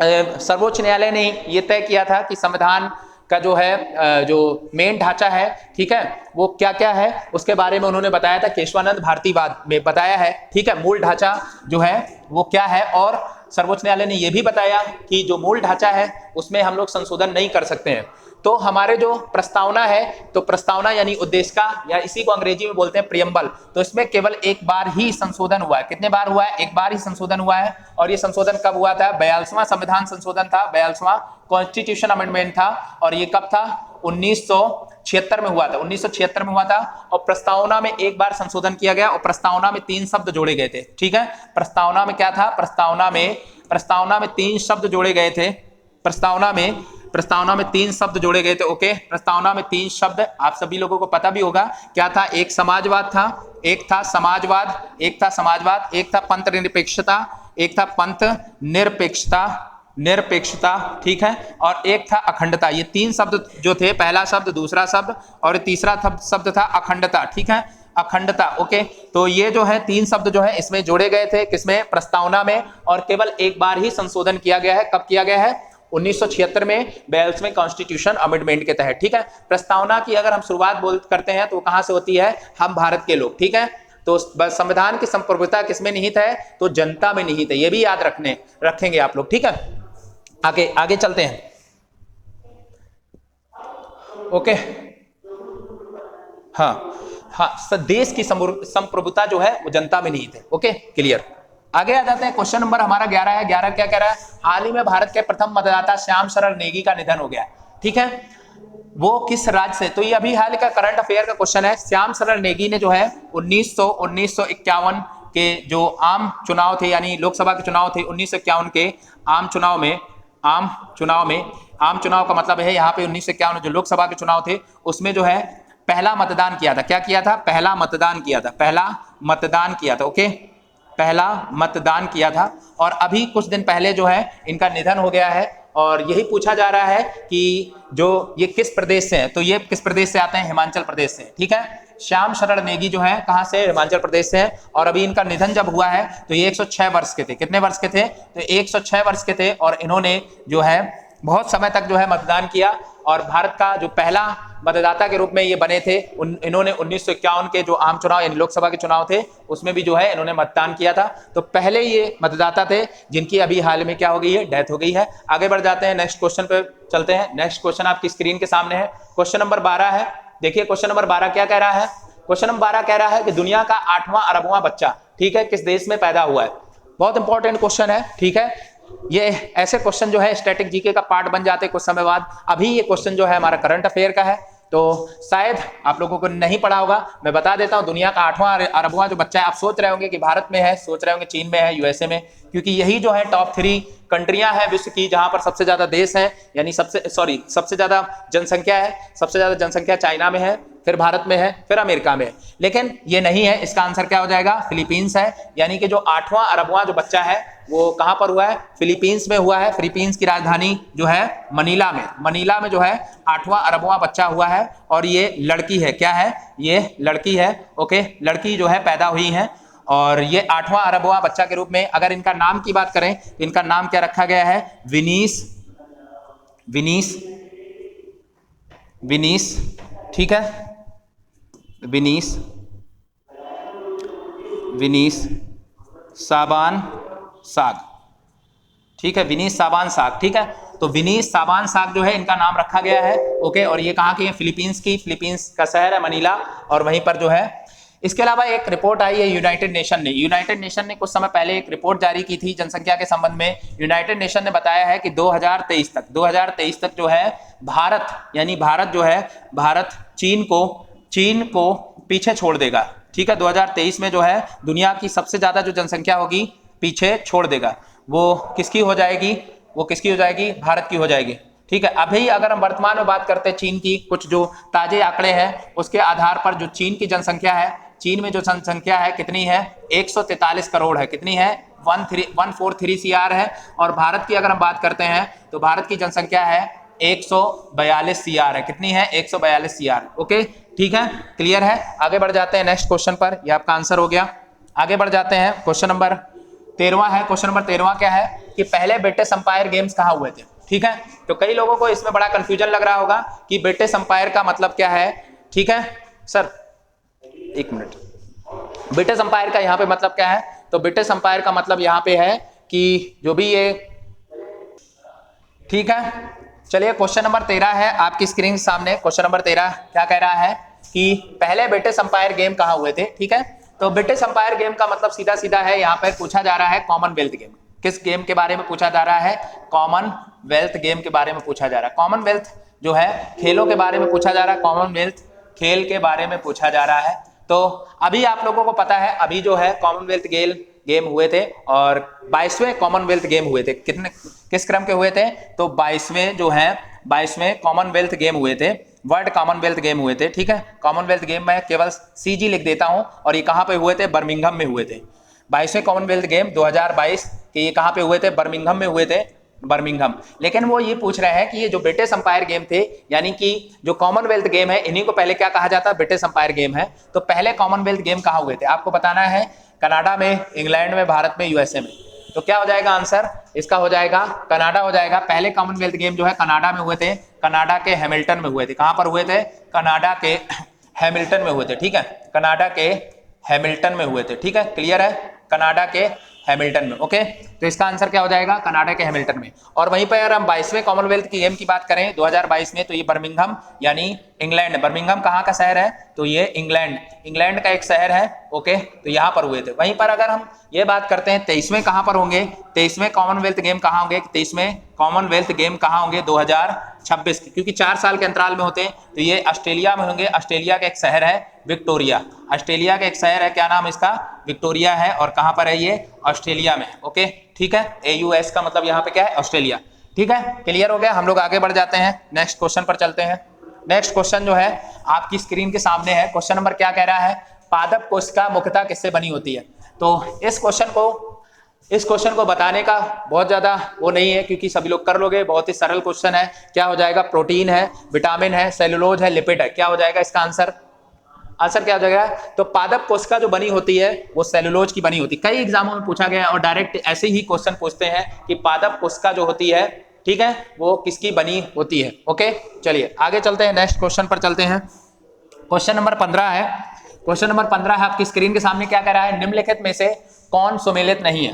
सर्वोच्च न्यायालय ने यह तय किया था कि संविधान का जो है जो मेन ढांचा है, ठीक है, वो क्या क्या है उसके बारे में उन्होंने बताया था, केशवानंद भारतीवाद में बताया है, ठीक है, मूल ढांचा जो है वो क्या है। और सर्वोच्च न्यायालय ने यह भी बताया कि जो मूल ढांचा है उसमें हम लोग संशोधन नहीं कर सकते हैं। तो हमारे जो प्रस्तावना है, तो प्रस्तावना यानी उद्देशिका या इसी को अंग्रेजी में बोलते हैं प्रियम्बल, तो इसमें केवल 1 बार ही संशोधन हुआ है। कितने बार हुआ है, 1 बार ही संशोधन हुआ है। और ये संशोधन कब हुआ था, 42वां संविधान संशोधन था, 42वां कॉन्स्टिट्यूशन अमेंडमेंट था। और ये कब था, 1976 में हुआ था, 1976 में हुआ था। और प्रस्तावना में 1 बार संशोधन किया गया और प्रस्तावना में 3 शब्द जोड़े गए थे, ठीक है। प्रस्तावना में क्या था, प्रस्तावना में 3 शब्द जोड़े गए थे, प्रस्तावना में 3 शब्द जोड़े गए थे, ओके। प्रस्तावना में 3 शब्द आप सभी लोगों को पता भी होगा क्या था, एक समाजवाद था, एक था समाजवाद, एक था पंथ निरपेक्षता, एक था पंथ निरपेक्षता, ठीक है, और एक था अखंडता। ये 3 शब्द जो थे, पहला शब्द, दूसरा शब्द और तीसरा शब्द था अखंडता, ठीक है, अखंडता, ओके। तो ये जो है 3 शब्द जो है इसमें जोड़े गए थे, किसमें, प्रस्तावना में। और केवल 1 बार ही संशोधन किया गया है, कब किया गया है, 1976 में 42वें कॉन्स्टिट्यूशन अमेंडमेंट के तहत, ठीक है। प्रस्तावना की अगर हम शुरुआत करते हैं तो कहां से होती है, हम भारत के लोग, ठीक है। तो संविधान की संप्रभुता किसमें निहित है, तो जनता में निहित है, ये भी याद रखेंगे आप लोग, ठीक है। आगे चलते हैं, ओके। हाँ, देश की संप्रभुता जो है वो जनता में निहित है, ओके, क्लियर। आगे आ जाते हैं, क्वेश्चन नंबर हमारा 11 है। 11 क्या कह रहा है, हाल ही में भारत के प्रथम मतदाता श्याम शरण नेगी का निधन हो गया, ठीक है। वो किस राज्य से, तो ये अभी हाल का करंट अफेयर का क्वेश्चन है। श्याम शरण नेगी ने जो है 1951 के जो आम चुनाव थे, यानी लोकसभा के चुनाव थे, 1951 के आम चुनाव का मतलब है यहाँ पे 1951 जो लोकसभा के चुनाव थे उसमें जो है पहला मतदान किया था। क्या किया था, पहला मतदान किया था, ओके, पहला मतदान किया था। और अभी कुछ दिन पहले जो है इनका निधन हो गया है। और यही पूछा जा रहा है कि जो ये किस प्रदेश से है, तो ये किस प्रदेश से आते हैं, हिमाचल प्रदेश से, ठीक है। श्याम शरण नेगी जो है कहां से, हिमाचल प्रदेश से है। और अभी इनका निधन जब हुआ है तो ये 106 वर्ष के थे। कितने वर्ष के थे, तो 106 वर्ष के थे। और इन्होंने जो है बहुत समय तक जो है मतदान किया और भारत का जो पहला मतदाता के रूप में ये बने थे। इन्होंने 1951 के जो आम चुनाव यानी लोकसभा के चुनाव थे उसमें भी जो है इन्होंने मतदान किया था। तो पहले ये मतदाता थे जिनकी अभी हाल में क्या हो गई है, डेथ हो गई है। आगे बढ़ जाते हैं, नेक्स्ट क्वेश्चन पे चलते हैं। नेक्स्ट क्वेश्चन आपकी स्क्रीन के सामने है, क्वेश्चन नंबर 12 है। देखिए क्वेश्चन नंबर 12 क्या कह रहा है, क्वेश्चन नंबर 12 कह रहा है कि दुनिया का 8वां अरबवां बच्चा, ठीक है, किस देश में पैदा हुआ है। बहुत इंपॉर्टेंट क्वेश्चन है, ठीक है। ये ऐसे क्वेश्चन जो है स्टैटिक जीके का पार्ट बन जाते हैं कुछ समय बाद। अभी ये क्वेश्चन जो है हमारा करंट अफेयर का है, तो शायद आप लोगों को नहीं पढ़ा होगा, मैं बता देता हूं। दुनिया का 8वां अरबवां जो बच्चा है, आप सोच रहे होंगे कि भारत में है, सोच रहे होंगे चीन में है, यूएसए में, क्योंकि यही जो है टॉप 3 कंट्रियां हैं विश्व की जहां पर सबसे ज्यादा देश है, यानी सबसे ज्यादा जनसंख्या है। सबसे ज्यादा जनसंख्या चाइना में है, फिर भारत में है, फिर अमेरिका में है, लेकिन ये नहीं है। इसका आंसर क्या हो जाएगा? फिलीपींस है। यानी कि जो 8वां अरबवां जो बच्चा है वो कहां पर हुआ है? फिलीपींस में हुआ है। फिलीपींस की राजधानी जो है मनीला में, मनीला में जो है 8वां अरबवां बच्चा हुआ है। और ये लड़की है, क्या है? ये लड़की है। ओके, लड़की जो है पैदा हुई है और ये 8वां अरबवां बच्चा के रूप में। अगर इनका नाम की बात करें तो इनका नाम क्या रखा गया है? विनीस, विनीस, विनीस, ठीक है, विनीस, विनीस साबान साग, ठीक है, विनीस साबान साग, ठीक है। तो विनीस साबान साग जो है इनका नाम रखा गया है। ओके, और ये कहाँ की है? फिलीपींस की, फिलीपींस का शहर है मनीला, और वहीं पर जो है। इसके अलावा एक रिपोर्ट आई है यूनाइटेड नेशन ने कुछ समय पहले एक रिपोर्ट जारी की थी जनसंख्या के संबंध में। यूनाइटेड नेशन ने बताया है कि 2023 तक जो है भारत, यानी भारत जो है, भारत चीन को पीछे छोड़ देगा, ठीक है। 2023 में जो है दुनिया की सबसे ज्यादा जो जनसंख्या होगी पीछे छोड़ देगा। वो किसकी हो जाएगी? वो किसकी हो जाएगी? भारत की हो जाएगी, ठीक है। अभी अगर हम वर्तमान में बात करते हैं चीन की, कुछ जो ताजे आंकड़े हैं उसके आधार पर जो चीन की जनसंख्या है, चीन में जो जनसंख्या है कितनी है? 143 करोड़ है। कितनी है? 143 CR है। और भारत की अगर हम बात करते हैं तो भारत की जनसंख्या है 142 CR है। कितनी है? 142 CR। ओके, ठीक है, क्लियर है। आगे बढ़ जाते हैं नेक्स्ट क्वेश्चन पर। यह आपका आंसर हो गया। आगे बढ़ जाते हैं, क्वेश्चन नंबर 13 है। क्वेश्चन नंबर 13 क्या है कि पहले ब्रिटिश अंपायर गेम्स कहाँ हुए थे, ठीक है। तो कई लोगों को इसमें बड़ा कंफ्यूजन लग रहा होगा कि ब्रिटिश अंपायर का मतलब क्या है, ठीक है। सर एक मिनट, ब्रिटिश अंपायर का यहाँ पे मतलब क्या है? तो ब्रिटिश अंपायर का मतलब यहाँ पे है कि जो भी ये, ठीक है। चलिए, क्वेश्चन नंबर 13 है आपकी स्क्रीन के सामने। क्वेश्चन नंबर 13 क्या कह रहा है कि पहले ब्रिटिश अंपायर गेम कहाँ हुए थे, ठीक है। तो ब्रिटिश अंपायर गेम का मतलब सीधा सीधा है, यहाँ पर पूछा जा रहा है कॉमनवेल्थ गेम। किस गेम के बारे में पूछा जा रहा है? कॉमनवेल्थ गेम के बारे में पूछा जा रहा है। कॉमनवेल्थ जो है खेलों के बारे में पूछा जा रहा है, कॉमनवेल्थ खेल के बारे में पूछा जा रहा है। तो अभी आप लोगों को पता है, अभी जो है कॉमनवेल्थ गेम हुए थे और 22वें कॉमनवेल्थ गेम हुए थे। कितने, किस क्रम के हुए थे? तो 22वें कॉमनवेल्थ गेम हुए थे, वर्ल्ड कॉमनवेल्थ गेम हुए थे, ठीक है। कॉमनवेल्थ गेम में केवल CG लिख देता हूं। और ये कहां पे हुए थे? बर्मिंघम में हुए थे। 22वें कॉमनवेल्थ गेम 2022 के ये कहां पे हुए थे? बर्मिंघम में हुए थे, बर्मिंघम। लेकिन वो ये पूछ रहे हैं कि ये जो ब्रिटिश अंपायर गेम थे, यानी कि जो कॉमनवेल्थ गेम है, इन्हीं को पहले क्या कहा जाता है? ब्रिटिश अंपायर गेम है। तो पहले कॉमनवेल्थ गेम कहाँ हुए थे? आपको बताना है। कनाडा में, इंग्लैंड में, भारत में, USA में। तो क्या हो जाएगा आंसर? इसका हो जाएगा कनाडा हो जाएगा। पहले कॉमनवेल्थ गेम जो है कनाडा में हुए थे, कनाडा के हैमिल्टन में हुए थे। कहां पर हुए थे? कनाडा के हैमिल्टन में हुए थे, ठीक है। कनाडा के हैमिल्टन में हुए थे, ठीक है, क्लियर है। कनाडा के हैमिल्टन में। ओके, तो इसका आंसर क्या हो जाएगा? कनाडा के हैमिल्टन में। और वहीं पर अगर हम 22वें कॉमनवेल्थ की गेम की बात करें 2022 में, तो ये बर्मिंघम यानी इंग्लैंड। बर्मिंघम कहाँ का शहर है? तो ये इंग्लैंड का एक शहर है। ओके, तो यहाँ पर हुए थे। वहीं पर अगर हम ये बात करते हैं 23वें कहाँ पर होंगे, 23वें कॉमनवेल्थ गेम कहाँ होंगे, 23वें कॉमनवेल्थ गेम कहाँ होंगे? 2026 के, क्योंकि 4 साल के अंतराल में होते हैं। तो ये ऑस्ट्रेलिया में होंगे। ऑस्ट्रेलिया का एक शहर है विक्टोरिया। ऑस्ट्रेलिया का एक शहर है, क्या नाम इसका? विक्टोरिया है। और कहां पर है ये? ऑस्ट्रेलिया में। ओके, ठीक है। AUS का मतलब यहाँ पे क्या है? ऑस्ट्रेलिया, ठीक है, क्लियर हो गया। हम लोग आगे बढ़ जाते हैं, नेक्स्ट क्वेश्चन पर चलते हैं। नेक्स्ट क्वेश्चन जो है आपकी स्क्रीन के सामने है। क्वेश्चन नंबर क्या कह रहा है? पादप कोशिका मुख्यतः किससे बनी होती है? तो इस क्वेश्चन को बताने का बहुत ज्यादा वो नहीं है, क्योंकि सभी लोग कर लोगे। बहुत ही सरल क्वेश्चन है। क्या हो जाएगा? प्रोटीन है, विटामिन है, सेलुलोज है, लिपिड है। क्या हो जाएगा इसका आंसर? आंसर क्या हो जाएगा? तो पादप कोशिका जो बनी होती है वो सेलुलोज की बनी होती है। कई एग्जामों में पूछा गया है और डायरेक्ट ऐसे ही क्वेश्चन पूछते हैं कि पादप कोशिका जो होती है, ठीक है, वो किसकी बनी होती है। ओके, चलिए आगे चलते हैं, नेक्स्ट क्वेश्चन पर चलते हैं। क्वेश्चन नंबर 15 है। क्वेश्चन नंबर 15 है आपकी स्क्रीन के सामने। क्या कह रहा है? निम्नलिखित में से कौन सुमेलित नहीं है?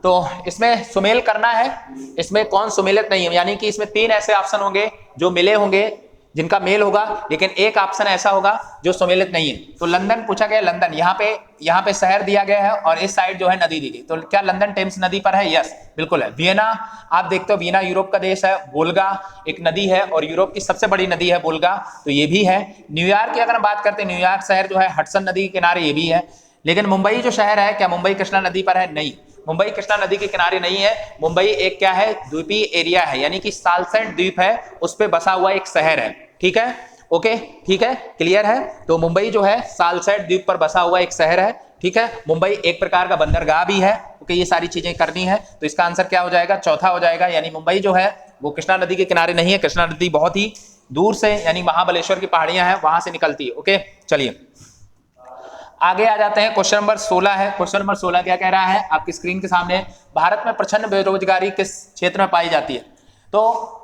तो इसमें सुमेल करना है, इसमें कौन सुमेलित नहीं है, यानी कि इसमें 3 ऐसे ऑप्शन होंगे जो मिले होंगे, जिनका मेल होगा, लेकिन एक ऑप्शन ऐसा होगा जो सुमेलित नहीं है। तो लंदन पूछा गया, लंदन, यहाँ पे शहर दिया गया है और इस साइड जो है नदी दी गई। तो क्या लंदन टेम्स नदी पर है? यस, बिल्कुल है। वियना, आप देखते हो वियना यूरोप का देश है। वोल्गा एक नदी है और यूरोप की सबसे बड़ी नदी है वोल्गा, तो ये भी है। न्यूयॉर्क की अगर हम बात करते हैं, न्यूयॉर्क शहर जो है हडसन नदी के किनारे, ये भी है। लेकिन मुंबई जो शहर है, क्या मुंबई कृष्णा नदी पर है? नहीं, मुंबई कृष्णा नदी के किनारे नहीं है। मुंबई एक क्या है? द्वीपीय एरिया है, यानी कि सालसेट द्वीप है, उस पर बसा हुआ एक शहर है, ठीक है। ओके, ठीक है, क्लियर है। तो मुंबई जो है सालसेट द्वीप पर बसा हुआ एक शहर है, ठीक है। मुंबई एक प्रकार का बंदरगाह भी है, ओके। ये सारी चीजें करनी है, तो इसका आंसर क्या हो जाएगा, चौथा हो जाएगा। यानी मुंबई जो है वो कृष्णा नदी के किनारे नहीं है, कृष्णा नदी बहुत ही दूर से यानी महाबलेश्वर की पहाड़ियां हैं वहां से निकलती है, ओके। चलिए आगे आ जाते हैं। क्वेश्चन नंबर 16 है। क्वेश्चन नंबर 16 क्या कह रहा है आपकी स्क्रीन के सामने, भारत में प्रचंड बेरोजगारी किस क्षेत्र में पाई जाती है? तो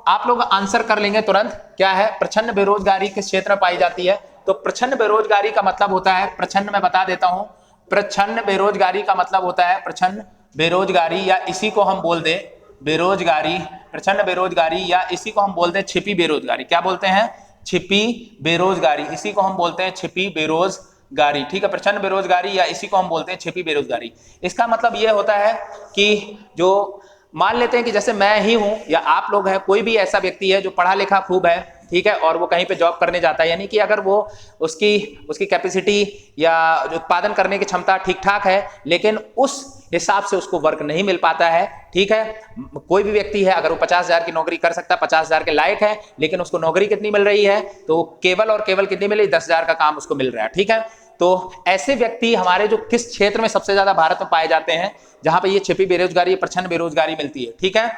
आप लोग आंसर कर लेंगे तुरंत, क्या है प्रचंड बेरोजगारी किस क्षेत्र में पाई जाती है? तो प्रचंड बेरोजगारी का मतलब होता है, प्रचंड मैं बता देता हूं, प्रचंड बेरोजगारी का मतलब होता है प्रचंड बेरोजगारी, या इसी को हम बोल दें बेरोजगारी, प्रचंड बेरोजगारी, या इसी को हम बोलते हैं छिपी बेरोजगारी। क्या बोलते हैं? छिपी बेरोजगारी, इसी को हम बोलते हैं छिपी बेरोजगारी, ठीक है। प्रचंड बेरोजगारी या इसी को हम बोलते हैं छिपी बेरोजगारी। इसका मतलब यह होता है कि जो मान लेते हैं कि जैसे मैं ही हूं या आप लोग हैं, कोई भी ऐसा व्यक्ति है जो पढ़ा लिखा खूब है, ठीक है, और वो कहीं पे जॉब करने जाता है, यानी कि अगर वो उसकी कैपेसिटी या उत्पादन करने की क्षमता ठीक ठाक है, लेकिन उस हिसाब से उसको वर्क नहीं मिल पाता है, ठीक है। कोई भी व्यक्ति है अगर वो 50,000 की नौकरी कर सकता है, 50,000 के लायक है, लेकिन उसको नौकरी कितनी मिल रही है? तो केवल और केवल कितनी मिल रही है? 10,000 का काम उसको मिल रहा है, ठीक है। तो ऐसे व्यक्ति हमारे जो किस क्षेत्र में सबसे ज्यादा भारत में पाए जाते हैं, जहां पे ये छिपी बेरोजगारी, प्रचंड बेरोजगारी मिलती है, ठीक है।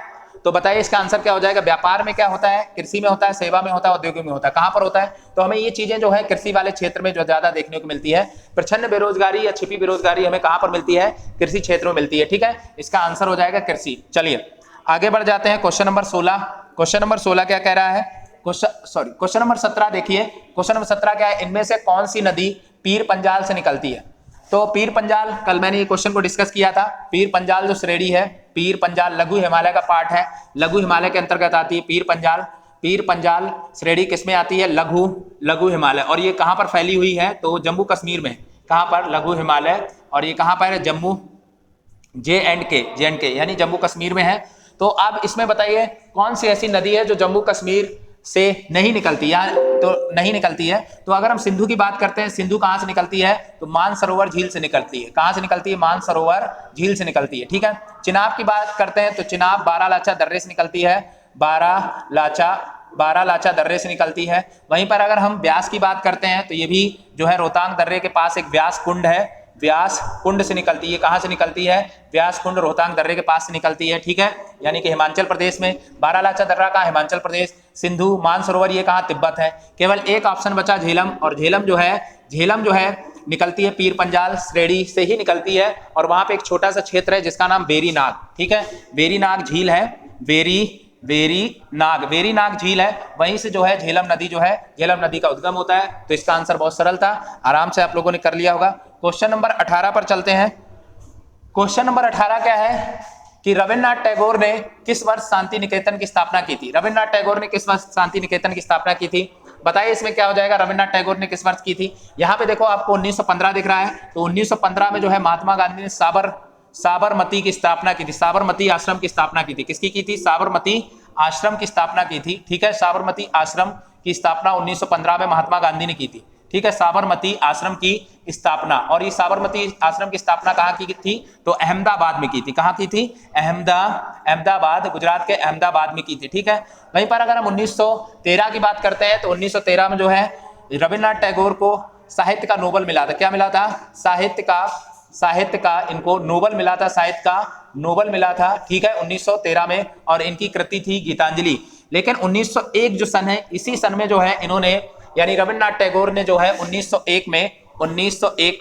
तो बताइए इसका आंसर क्या हो जाएगा? व्यापार में क्या होता है? कृषि में होता है, सेवा में होता है, उद्योग में होता है, कहां पर होता है? तो हमें ये चीजें जो है कृषि वाले क्षेत्र में जो ज्यादा देखने को मिलती है। प्रचंड बेरोजगारी या छिपी बेरोजगारी हमें कहां पर मिलती है? कृषि क्षेत्र में मिलती है, ठीक है। इसका आंसर हो जाएगा कृषि। चलिए आगे बढ़ जाते हैं। Question number 16। क्वेश्चन नंबर 16 क्या कह रहा है? क्वेश्चन नंबर 17 देखिए। क्वेश्चन नंबर 17 क्या है? इनमें से कौन सी नदी पीर पंजाल से निकलती है? तो पीर पंजाल, कल मैंने ये क्वेश्चन को डिस्कस किया था। पीर पंजाल जो श्रेणी है, पीर पंजाल लघु हिमालय का पार्ट है, लघु हिमालय के अंतर्गत आती है पीर पंजाल। पीर पंजाल श्रेणी किसमें आती है? लघु हिमालय। और ये कहां पर फैली हुई है? तो जम्मू कश्मीर में। कहां पर? लघु हिमालय। और ये कहां पर है? जम्मू जे एंड के यानी जम्मू कश्मीर में है। तो अब इसमें बताइए कौन सी ऐसी नदी है जो जम्मू कश्मीर से नहीं निकलती है? तो नहीं निकलती है। तो अगर हम सिंधु की बात करते हैं, सिंधु कहां से निकलती है? तो मानसरोवर झील से निकलती है। कहां से निकलती है? मानसरोवर झील से निकलती है, ठीक है। चिनाब की बात करते हैं तो चिनाब बारालाचा दर्रे से निकलती है, बारालाचा दर्रे से निकलती है। वहीं पर अगर हम ब्यास की बात करते हैं तो ये भी जो है रोहतांग दर्रे के पास एक ब्यास कुंड है, व्यास कुंड से निकलती है। कहां से निकलती है? व्यास कुंड रोहतांग दर्रे के पास से निकलती है, ठीक है, यानी कि हिमाचल प्रदेश में। बारालाचा दर्रा का हिमाचल प्रदेश, सिंधु मानसरोवर ये कहां? तिब्बत है। केवल एक ऑप्शन बचा झेलम, और झेलम जो है निकलती है पीर पंजाल श्रेणी से ही निकलती है। और वहां पे एक छोटा सा क्षेत्र है जिसका नाम वेरीनाग, ठीक है, वेरीनाग झील है, वेरीनाग झील है, वहीं से जो है झेलम नदी का उद्गम होता है। तो इसका आंसर बहुत सरल था, आराम से आप लोगों ने कर लिया होगा। क्वेश्चन नंबर 18 पर चलते हैं। क्वेश्चन नंबर 18 क्या है कि रविन्द्रनाथ टैगोर ने किस वर्ष शांति निकेतन की स्थापना की थी? रविन्द्रनाथ टैगोर ने किस वर्ष शांति निकेतन की स्थापना की थी? बताइए इसमें क्या हो जाएगा? रविन्द्रनाथ टैगोर ने किस वर्ष की थी? यहाँ पे देखो आपको 1915 दिख रहा है, तो 1915 में जो है महात्मा गांधी ने साबरमती की स्थापना की थी, साबरमती आश्रम की स्थापना की थी। किसकी की थी? साबरमती आश्रम की स्थापना की थी, ठीक है। साबरमती आश्रम की स्थापना 1915 में महात्मा गांधी ने की थी, ठीक है, साबरमती आश्रम की स्थापना। और ये साबरमती आश्रम की स्थापना कहाँ की थी? तो अहमदाबाद में की थी। कहाँ की थी? अहमदाबाद, गुजरात के अहमदाबाद में की थी, ठीक है। वहीं पर अगर हम 1913 की बात करते हैं तो 1913 में जो है रविन्द्रनाथ टैगोर को साहित्य का नोबेल मिला था। क्या मिला था? साहित्य का इनको नोबेल मिला था, साहित्य का नोबेल मिला था, ठीक है, 1913 में। और इनकी कृति थी गीतांजलि। लेकिन 1901 जो सन है, इसी सन में जो है इन्होंने यानी रविन्द्रनाथ टैगोर ने जो है 1901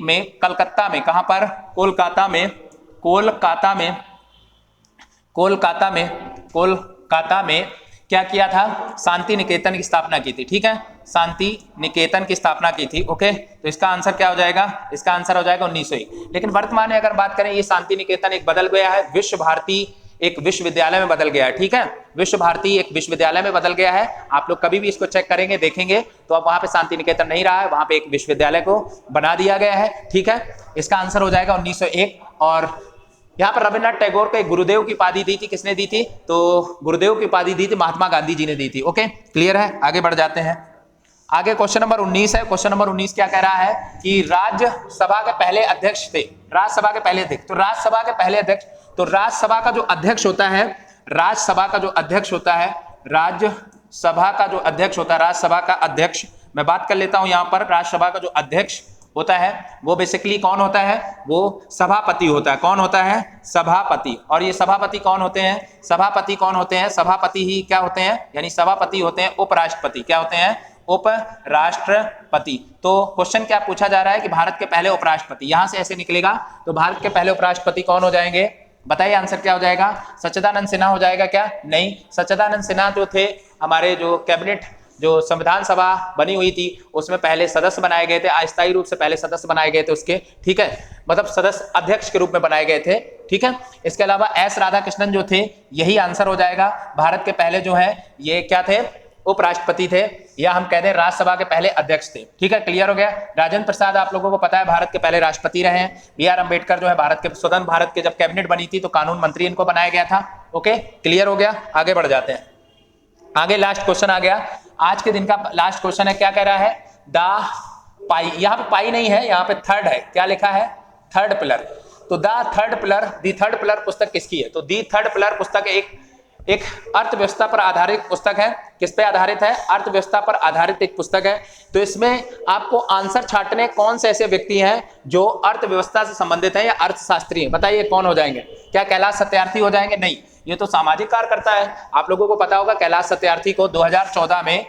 में कलकत्ता में, कहां पर? कोलकाता में क्या किया था? शांति निकेतन की स्थापना की थी, ठीक है, शांति निकेतन की स्थापना की थी, ओके। तो इसका आंसर क्या हो जाएगा? इसका आंसर हो जाएगा 1901। लेकिन वर्तमान में अगर बात करें, ये शांति निकेतन एक बदल गया है, विश्व भारती एक विश्वविद्यालय में बदल गया है, ठीक है, विश्व भारती एक विश्वविद्यालय में बदल गया है। आप लोग कभी भी इसको चेक करेंगे, देखेंगे तो अब वहां पे शांति निकेतन नहीं रहा है, वहां पे एक विश्वविद्यालय को बना दिया गया है, ठीक है। इसका आंसर हो जाएगा 1901। और यहाँ पर रविन्द्रनाथ टैगोर को एक गुरुदेव की उपाधि दी थी। किसने दी थी? तो गुरुदेव की उपाधि दी थी महात्मा गांधी जी ने दी थी, ओके, क्लियर है। आगे बढ़ जाते हैं। आगे क्वेश्चन नंबर 19 है। क्वेश्चन नंबर 19 क्या कह रहा है कि राज्यसभा के पहले अध्यक्ष थे, राज्यसभा के पहले अध्यक्ष। तो राज्यसभा के पहले अध्यक्ष, तो राज्यसभा का जो अध्यक्ष होता है, राज्यसभा का जो अध्यक्ष मैं बात कर लेता हूं यहां पर राज्यसभा का जो अध्यक्ष होता है वो बेसिकली कौन होता है, वो सभापति होता है। कौन होता है, सभापति। और ये सभापति कौन होते हैं, सभापति कौन होते हैं, सभापति ही क्या होते हैं, यानी सभापति होते हैं उपराष्ट्रपति। क्या होते हैं, उपराष्ट्रपति। तो क्वेश्चन क्या पूछा जा रहा है कि भारत के पहले उपराष्ट्रपति, यहां से ऐसे निकलेगा तो भारत के पहले उपराष्ट्रपति कौन हो जाएंगे, बताइए आंसर क्या हो जाएगा, सच्चिदानंद सिन्हा हो जाएगा क्या, नहीं। सच्चिदानंद सिन्हा जो थे हमारे जो कैबिनेट जो संविधान सभा बनी हुई थी उसमें पहले सदस्य बनाए गए थे, अस्थायी रूप से पहले सदस्य बनाए गए थे उसके, ठीक है, मतलब सदस्य अध्यक्ष के रूप में बनाए गए थे, ठीक है। इसके अलावा एस राधाकृष्णन जो थे, यही आंसर हो जाएगा। भारत के पहले जो है ये क्या थे, उपराष्ट्रपति थे, या हम कह दें राज्यसभा के पहले अध्यक्ष थे, ठीक है। क्लियर हो गया। राजेंद्र प्रसाद आप लोगों को पता है भारत के पहले राष्ट्रपति रहे हैं। बी.आर. अम्बेडकर जो है भारत के स्वतंत्र भारत के जब कैबिनेट बनी थी तो कानून मंत्री इनको बनाया गया था। ओके, क्लियर हो गया। आगे बढ़ जाते हैं। आगे लास्ट क्वेश्चन आ गया, आज के दिन का लास्ट क्वेश्चन है, क्या कह रहा है, द पाई, यहाँ पे पाई नहीं है, यहाँ पे थर्ड है, क्या लिखा है, थर्ड पिलर। तो द थर्ड पिलर पुस्तक किसकी है, तो दी थर्ड पिलर पुस्तक एक अर्थव्यवस्था पर आधारित पुस्तक है। किस पे आधारित है, अर्थव्यवस्था पर आधारित एक पुस्तक है। तो इसमें आपको आंसर छांटने कौन से ऐसे व्यक्ति हैं जो अर्थव्यवस्था से संबंधित है या अर्थशास्त्री है, बताइए कौन हो जाएंगे, क्या कैलाश सत्यार्थी हो जाएंगे, नहीं, ये तो सामाजिक कार्यकर्ता है। आप लोगों को पता होगा कैलाश सत्यार्थी को 2014 में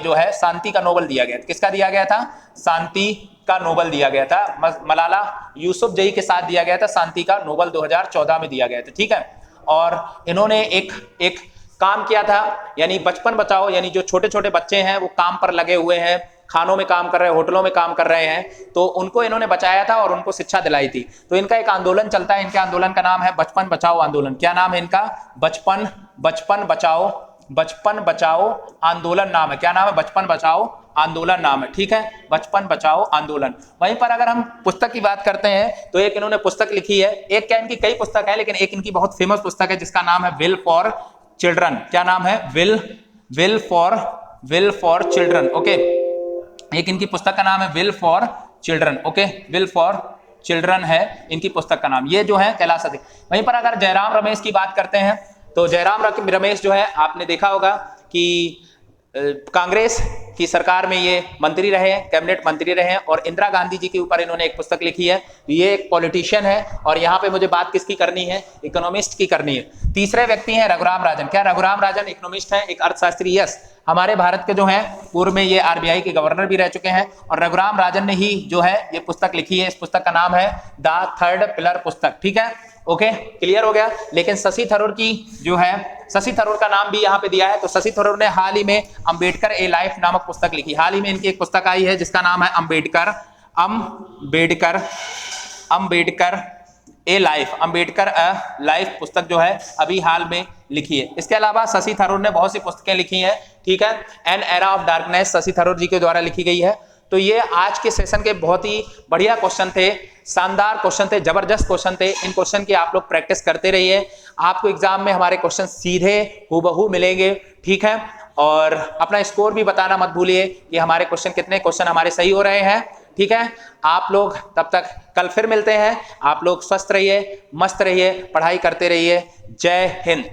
जो है शांति का नोबेल दिया गया। किसका दिया गया था, शांति का नोबेल दिया गया था, मलाला यूसुफजई के साथ दिया गया था, शांति का नोबेल 2014 में दिया गया था, ठीक है। और इन्होंने एक काम किया था, यानी बचपन बचाओ, यानी जो छोटे छोटे बच्चे हैं वो काम पर लगे हुए हैं, खानों में काम कर रहे हैं, होटलों में काम कर रहे हैं, तो उनको इन्होंने बचाया था और उनको शिक्षा दिलाई थी। तो इनका एक आंदोलन चलता है, इनके आंदोलन का नाम है बचपन बचाओ आंदोलन। क्या नाम है इनका, बचपन बचाओ आंदोलन नाम है। क्या नाम है, बचपन बचाओ आंदोलन नाम है, ठीक है, बचपन बचाओ आंदोलन। वहीं पर अगर हम पुस्तक की बात करते हैं तो एक इन्होंने पुस्तक लिखी है, एक क्या इनकी कई पुस्तक है, लेकिन एक इनकी बहुत फेमस पुस्तक है जिसका नाम है विल फॉर चिल्ड्रन। क्या नाम है, विल फॉर चिल्ड्रन। ओके, एक इनकी पुस्तक का नाम है will for children. Okay, will for children है इनकी पुस्तक का नाम। ये जो है कैलाश सत्यार्थी। वहीं पर अगर जयराम रमेश की बात करते हैं तो जयराम रमेश जो है आपने देखा होगा कि कांग्रेस की सरकार में ये मंत्री रहे हैं, कैबिनेट मंत्री रहे हैं, और इंदिरा गांधी जी के ऊपर इन्होंने एक पुस्तक लिखी है। ये एक पॉलिटिशियन है और यहाँ पे मुझे बात किसकी करनी है, इकोनॉमिस्ट की करनी है। तीसरे व्यक्ति हैं रघुराम राजन। क्या रघुराम राजन इकोनॉमिस्ट हैं, एक अर्थशास्त्री? यस, हमारे भारत के जो हैं पूर्व में ये आरबीआई के गवर्नर भी रह चुके हैं, और रघुराम राजन ने ही जो है ये पुस्तक लिखी है। इस पुस्तक का नाम है द थर्ड पिलर पुस्तक, ठीक है। ओके, क्लियर हो गया। लेकिन शशि थरूर की जो है, शशि थरूर का नाम भी यहाँ पे दिया है, तो शशि थरूर ने हाल ही में अंबेडकर ए लाइफ नामक पुस्तक लिखी। हाल ही में इनकी एक पुस्तक आई है जिसका नाम है अंबेडकर ए लाइफ पुस्तक जो है अभी हाल में लिखी है। इसके अलावा शशि थरूर ने बहुत सी पुस्तकें लिखी हैं, ठीक है। An era of darkness Shashi Tharoor ji के द्वारा लिखी गई है। तो ये आज के सेशन के बहुत ही बढ़िया क्वेश्चन थे, शानदार क्वेश्चन थे, जबरदस्त क्वेश्चन थे। इन क्वेश्चन की आप लोग प्रैक्टिस करते रहिए, आपको एग्जाम में हमारे क्वेश्चन सीधे हूबहू मिलेंगे, ठीक है। और अपना स्कोर भी बताना मत भूलिए कि हमारे कितने क्वेश्चन हमारे सही हो रहे हैं, ठीक है। आप लोग तब तक कल फिर मिलते हैं। आप लोग स्वस्थ रहिए, मस्त रहिए, पढ़ाई करते रहिए। जय हिंद।